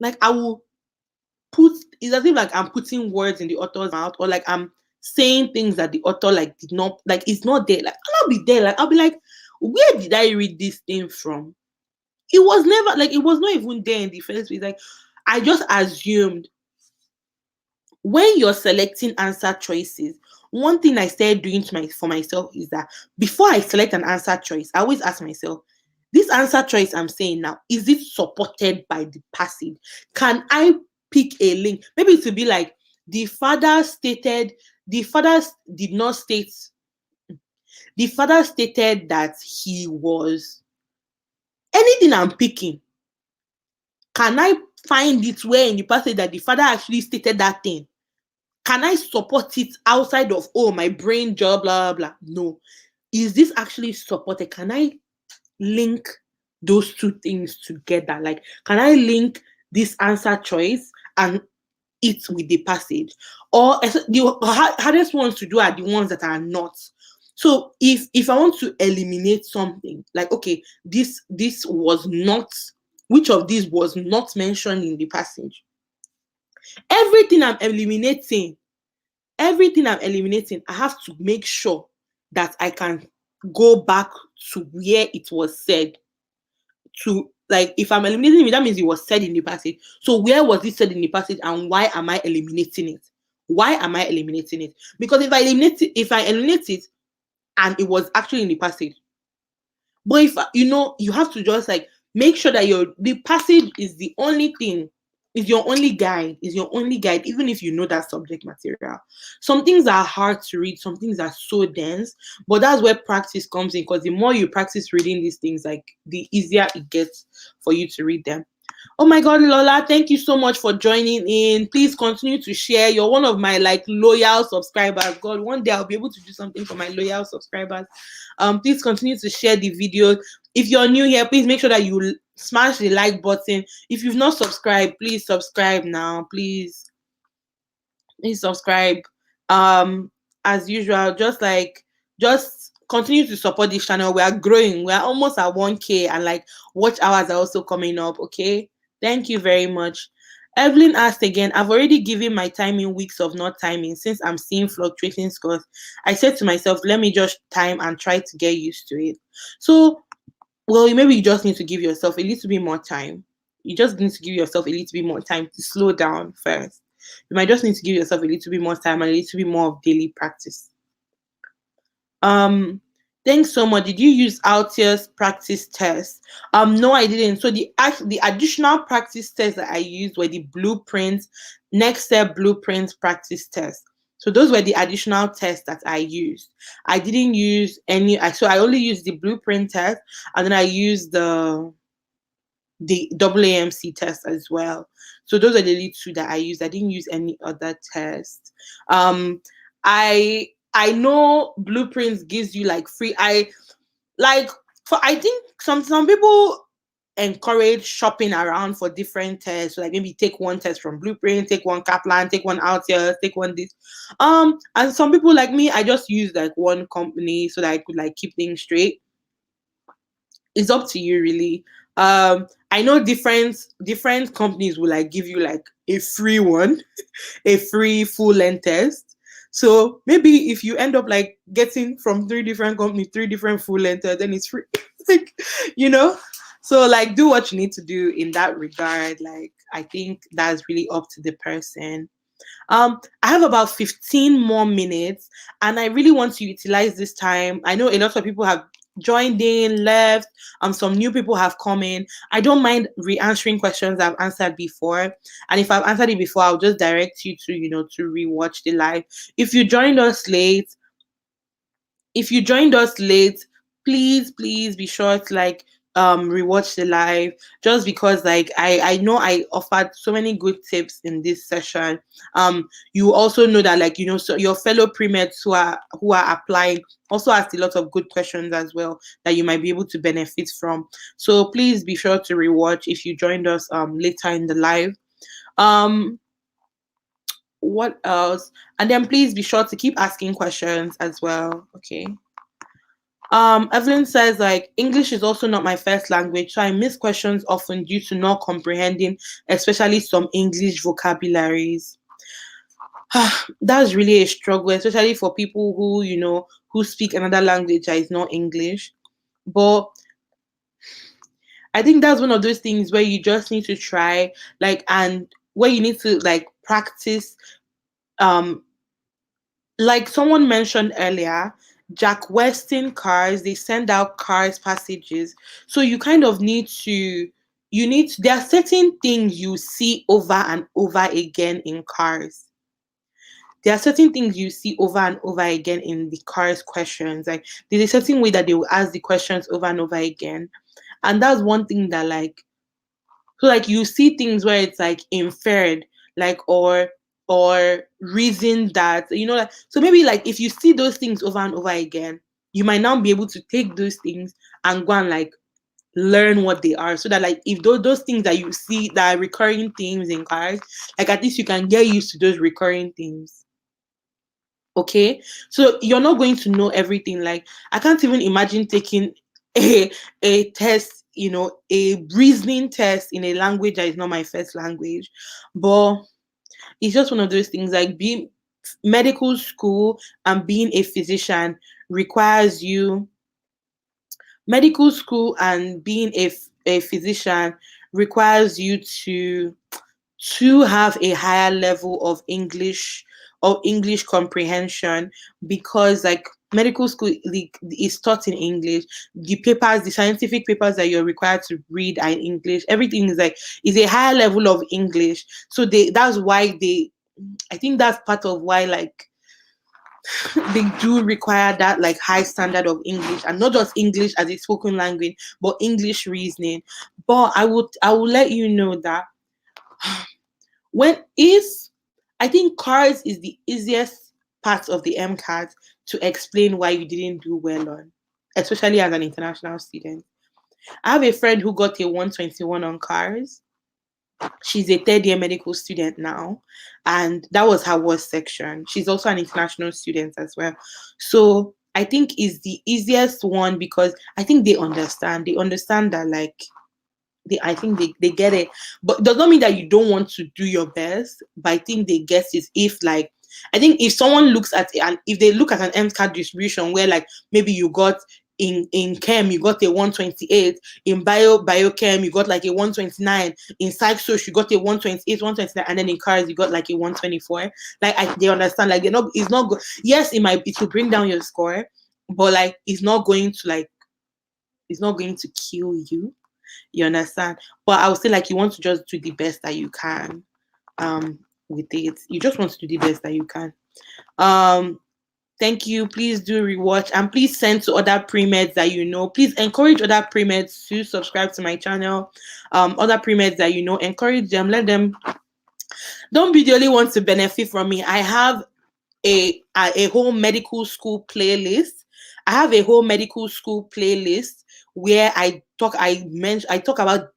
Like I will it's as if like I'm putting words in the author's mouth, or like I'm saying things that the author like did not, like it's not there. Like I'll be there, like I'll be like, where did I read this thing from? It was never like, it was not even there in the first place. Like I just assumed. When you're selecting answer choices, one thing I started doing for myself is that before I select an answer choice, I always ask myself, this answer choice I'm saying now, is it supported by the passage? Can I pick a link? Maybe it would be like the father did not state, the father stated that he was, anything I'm picking, can I find it where in the passage that the father actually stated that thing? Can I support it outside of, oh, my brain job, blah, blah, blah? No. Is this actually supported? Can I link those two things together? Like, can I link this answer choice and it with the passage? Or the hardest ones to do are the ones that are not. So if I want to eliminate something, like, okay, this was not, which of these was not mentioned in the passage? Everything I'm eliminating, I have to make sure that I can go back to where it was said. To, like, if I'm eliminating it, that means it was said in the passage. So where was it said in the passage, and why am I eliminating it? Why am I eliminating it? Because if I eliminate it and it was actually in the passage, but if you have to just like make sure that the passage is the only thing, is your only guide, even if you know that subject material. Some things are hard to read, some things are so dense, but that's where practice comes in, because the more you practice reading these things, like the easier it gets for you to read them. Oh my God, Lola, thank you so much for joining in. Please continue to share. You're one of my like loyal subscribers. God, one day I'll be able to do something for my loyal subscribers. Please continue to share the video. If you're new here, please make sure that you smash the like button. If you've not subscribed, please subscribe now. Please subscribe. As usual, just continue to support this channel. We are growing. We are almost at 1K, and like watch hours are also coming up. Okay. Thank you very much. Evelyn asked again, I've already given my timing weeks of not timing since I'm seeing fluctuating scores. I said to myself, let me just time and try to get used to it. So, well, maybe you just need to give yourself a little bit more time. You just need to give yourself a little bit more time to slow down first. You might just need to give yourself a little bit more time and a little bit more of daily practice. Thanks so much. Did you use Altius practice test? No, I didn't. So the additional practice tests that I used were the blueprints, next step blueprints practice test. So those were the additional tests that I used. I didn't use any. So I only used the blueprint test, and then I used the AAMC test as well. So those are the only two that I used. I didn't use any other test. I know blueprints gives you like free. I think some people encourage shopping around for different tests. So like maybe take one test from Blueprint, take one Kaplan, take one Altius, take one this. And some people like me, I just use like one company so that I could like keep things straight. It's up to you really. I know different companies will like give you like a free one, a free full length test. So maybe if you end up like getting from 3 different companies 3 different full length tests, then it's free. Like, you know. So like do what you need to do in that regard. Like I think that's really up to the person. I have about 15 more minutes and I really want to utilize this time. I know a lot of people have joined in, left, some new people have come in. I don't mind re-answering questions I've answered before. And if I've answered it before, I'll just direct you to, to rewatch the live. If you joined us late, please be sure to like rewatch the live, just because like I know I offered so many good tips in this session. You also know that like so your fellow pre-meds who are applying also asked a lot of good questions as well that you might be able to benefit from. So please be sure to rewatch if you joined us later in the live. What else? And then please be sure to keep asking questions as well. Okay. Evelyn says like English is also not my first language, so I miss questions often due to not comprehending, especially some English vocabularies. That's really a struggle, especially for people who speak another language that is not English. But I think that's one of those things where you just need to try, like, and where you need to like practice. Like someone mentioned earlier, Jack Weston cars, they send out cars passages. So you kind of need to, there are certain things you see over and over again in cars. There are certain things you see over and over again in the cars questions. Like there's a certain way that they will ask the questions over and over again. And that's one thing that like, so like you see things where it's like inferred, like or reason that like, so maybe like if you see those things over and over again, you might now be able to take those things and go and like learn what they are, so that like if those things that you see that are recurring themes in cars, like at least you can get used to those recurring themes. Okay, so you're not going to know everything. Like I can't even imagine taking a test, a reasoning test in a language that is not my first language. But it's just one of those things, like being medical school and being a physician requires you, medical school and being a physician requires you to have a higher level of English comprehension, because like medical school is taught in English. The scientific papers that you're required to read are in English. Everything is a higher level of English. So that's why I think that's part of why like they do require that like high standard of English, and not just English as a spoken language, but English reasoning. But I will let you know that I think cars is the easiest part of the MCAT to explain why you didn't do well on, especially as an international student. I have a friend who got a 121 on cars. She's a 3rd-year medical student now, and that was her worst section. She's also an international student as well. So I think is the easiest one, because I think they understand. They understand that, like, I think they get it. But it does not mean that you don't want to do your best. But I think they get it if, like, I think if someone looks at it, and if they look at an MCAT distribution where, like, maybe you got in chem you got a 128, in biochem you got like a 129, in psych soc you got a 128, 129, and then in cars you got like a 124. Like, they understand, like, they're not, it's not good. Yes, it will bring down your score, but like it's not going to, like, it's not going to kill you. You understand? But I would say, like, you want to just do the best that you can with it. You just want to do the best that you can. Thank you. Please do rewatch, and please send to other pre-meds that you know. Please encourage other pre-meds to subscribe to my channel. Other pre-meds that you know, encourage them. Let them. Don't be the only one to benefit from me. I have a whole medical school playlist. I have a whole medical school playlist where I talk about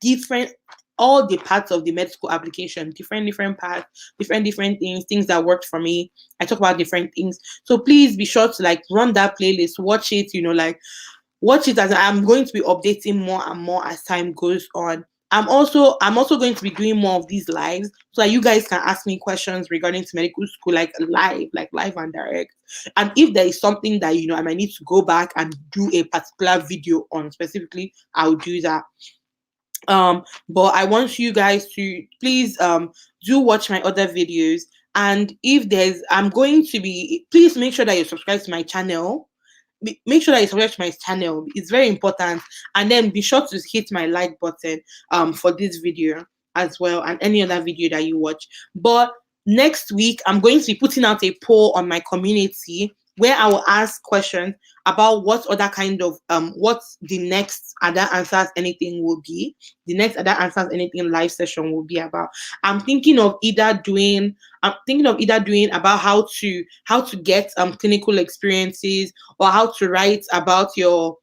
all the parts of the med school application, different parts, different things that worked for me. I talk about different things. So please be sure to, like, run that playlist, watch it, like, watch it, as I'm going to be updating more and more as time goes on. I'm also going to be doing more of these lives so that you guys can ask me questions regarding to medical school, like live and direct. And if there is something that I might need to go back and do a particular video on specifically, I'll do that. But I want you guys to please do watch my other videos. And if please make sure that you subscribe to my channel. Make sure that you subscribe to my channel. It's very important. And then be sure to hit my like button for this video as well, and any other video that you watch. But next week, I'm going to be putting out a poll on my community where I will ask questions about what other kind of what the next Other Answers Anything will be. The next Other Answers Anything live session will be about. I'm thinking of either doing about how to get clinical experiences, or how to write about your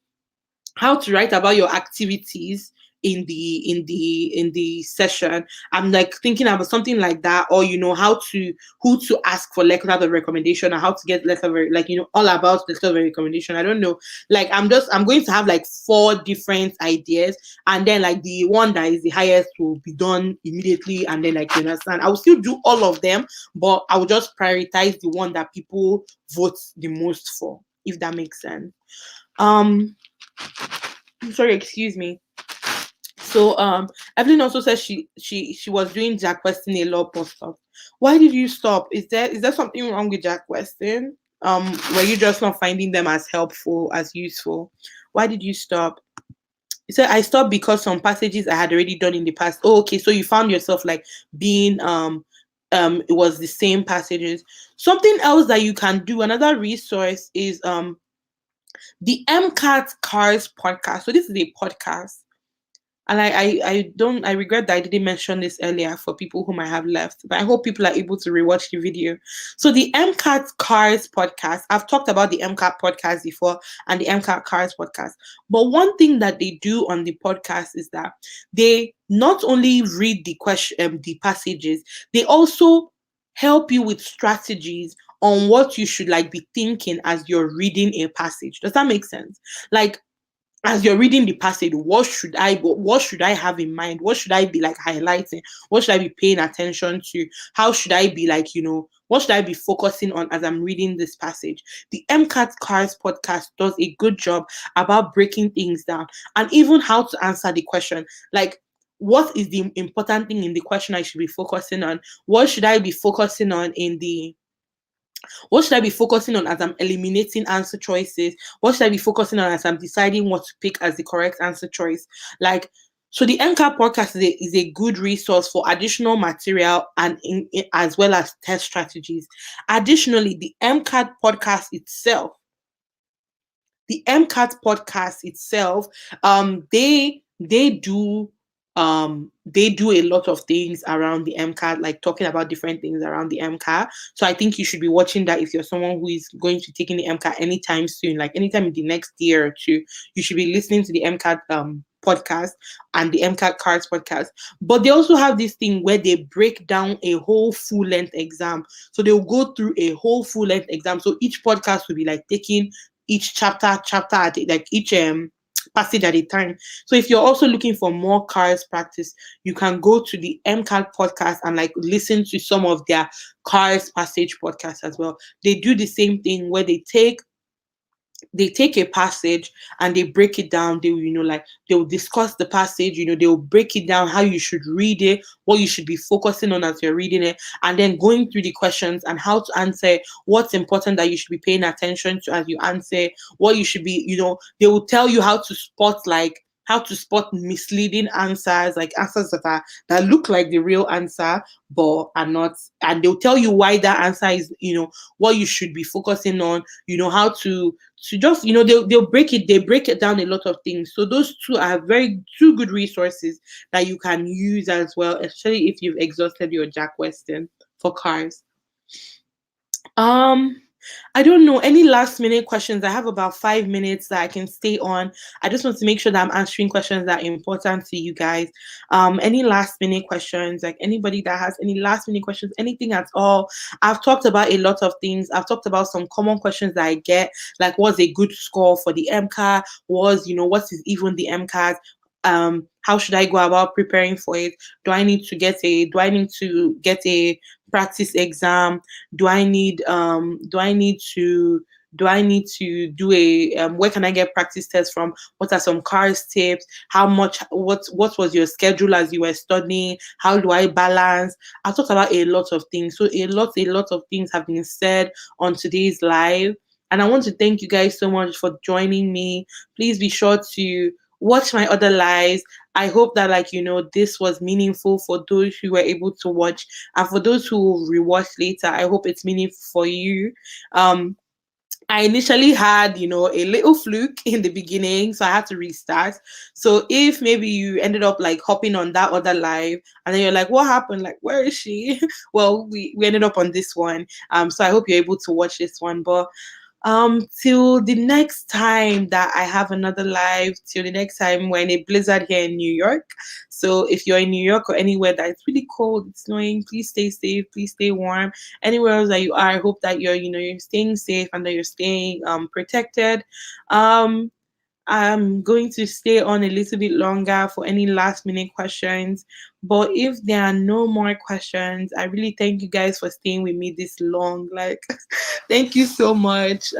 activities in the session. I'm like thinking about something like that, or who to ask for letter of recommendation, or how to get all about letter of recommendation. I don't know. Like, I'm going to have like 4 different ideas, and then like the one that is the highest will be done immediately, and then, like, you understand, I will still do all of them, but I will just prioritize the one that people vote the most for, if that makes sense. Sorry, excuse me. So Evelyn also says she was doing Jack Weston a lot of stuff. Why did you stop? Is there something wrong with Jack Weston? Were you just not finding them as helpful, as useful? Why did you stop? You said, I stopped because some passages I had already done in the past. Oh, okay. So you found yourself like being it was the same passages. Something else that you can do, another resource, is the MCAT Cars podcast. So this is a podcast. And I regret that I didn't mention this earlier for people who might have left, but I hope people are able to rewatch the video. So the MCAT Cars podcast, I've talked about the MCAT podcast before and the MCAT Cars podcast. But one thing that they do on the podcast is that they not only read the passages, they also help you with strategies on what you should be thinking as you're reading a passage. Does that make sense? Like, as you're reading the passage, what should I have in mind? What should I be highlighting? What should I be paying attention to? How should I be what should I be focusing on as I'm reading this passage? The MCAT Cars podcast does a good job about breaking things down, and even how to answer the question. Like, what is the important thing in the question I should be focusing on? What should I be focusing on what should I be focusing on as I'm eliminating answer choices? What should I be focusing on as I'm deciding what to pick as the correct answer choice? So the MCAT podcast is a good resource for additional material and as well as test strategies. Additionally, the MCAT podcast itself, they do a lot of things around the MCAT, like talking about different things around the MCAT. So I think you should be watching that if you're someone who is going to be taking the MCAT anytime soon, like anytime in the next year or two. You should be listening to the MCAT podcast and the MCAT Cards podcast. But they also have this thing where they break down a whole full-length exam. So they'll go through a whole full-length exam. So each podcast will be taking each chapter at like each passage at a time. So if you're also looking for more cars practice, you can go to the MCAT podcast and like listen to some of their cars passage podcasts as well. They do the same thing where they take a passage and they break it down. They will, like they'll discuss the passage, they'll break it down, how you should read it, what you should be focusing on as you're reading it, and then going through the questions and how to answer, what's important that you should be paying attention to as you answer, what you should be, they will tell you how to spot misleading answers, like answers that look like the real answer but are not, and they'll tell you why that answer is, what you should be focusing on, how to just, they'll break it down a lot of things. So those two are two good resources that you can use as well, especially if you've exhausted your Jack Weston for cars. I don't know, any last minute questions? I have about 5 minutes that I can stay on. I just want to make sure that I'm answering questions that are important to you guys. Any last minute questions? Like anybody that has any last minute questions, anything at all? I've talked about a lot of things. I've talked about some common questions that I get, like what's a good score for the MCAT? What is even the MCAT? How should I go about preparing for it? Do I need to get a practice exam? Do I need to do a where can I get practice tests from? What are some cars tips? What was your schedule as you were studying? How do I balance? I've talked about a lot of things. So a lot of things have been said on today's live. And I want to thank you guys so much for joining me. Please be sure to watch my other lives. I hope that this was meaningful for those who were able to watch, and for those who will rewatch later, I hope it's meaningful for you. I initially had, a little fluke in the beginning, so I had to restart. So if maybe you ended up like hopping on that other live and then you're like, what happened? Like, where is she? Well, we ended up on this one. So I hope you're able to watch this one. But till the next time that I have another live, till the next time we're in a blizzard here in New York. So if you're in New York or anywhere that it's really cold, it's snowing, please stay safe, please stay warm. Anywhere else that you are, I hope that you're staying safe and that you're staying protected. I'm going to stay on a little bit longer for any last minute questions. But if there are no more questions, I really thank you guys for staying with me this long. Like, thank you so much.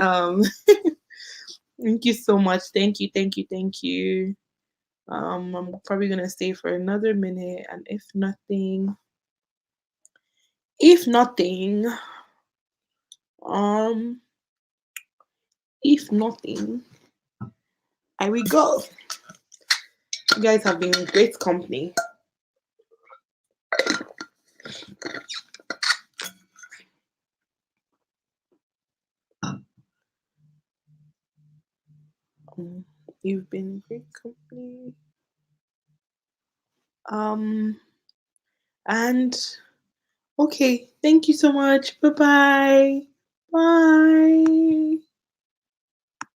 Thank you so much. Thank you, thank you, thank you. I'm probably gonna stay for another minute, and um, if nothing, I will go. You guys have been great company. You've been great company. And okay, thank you so much. Bye-bye. Bye.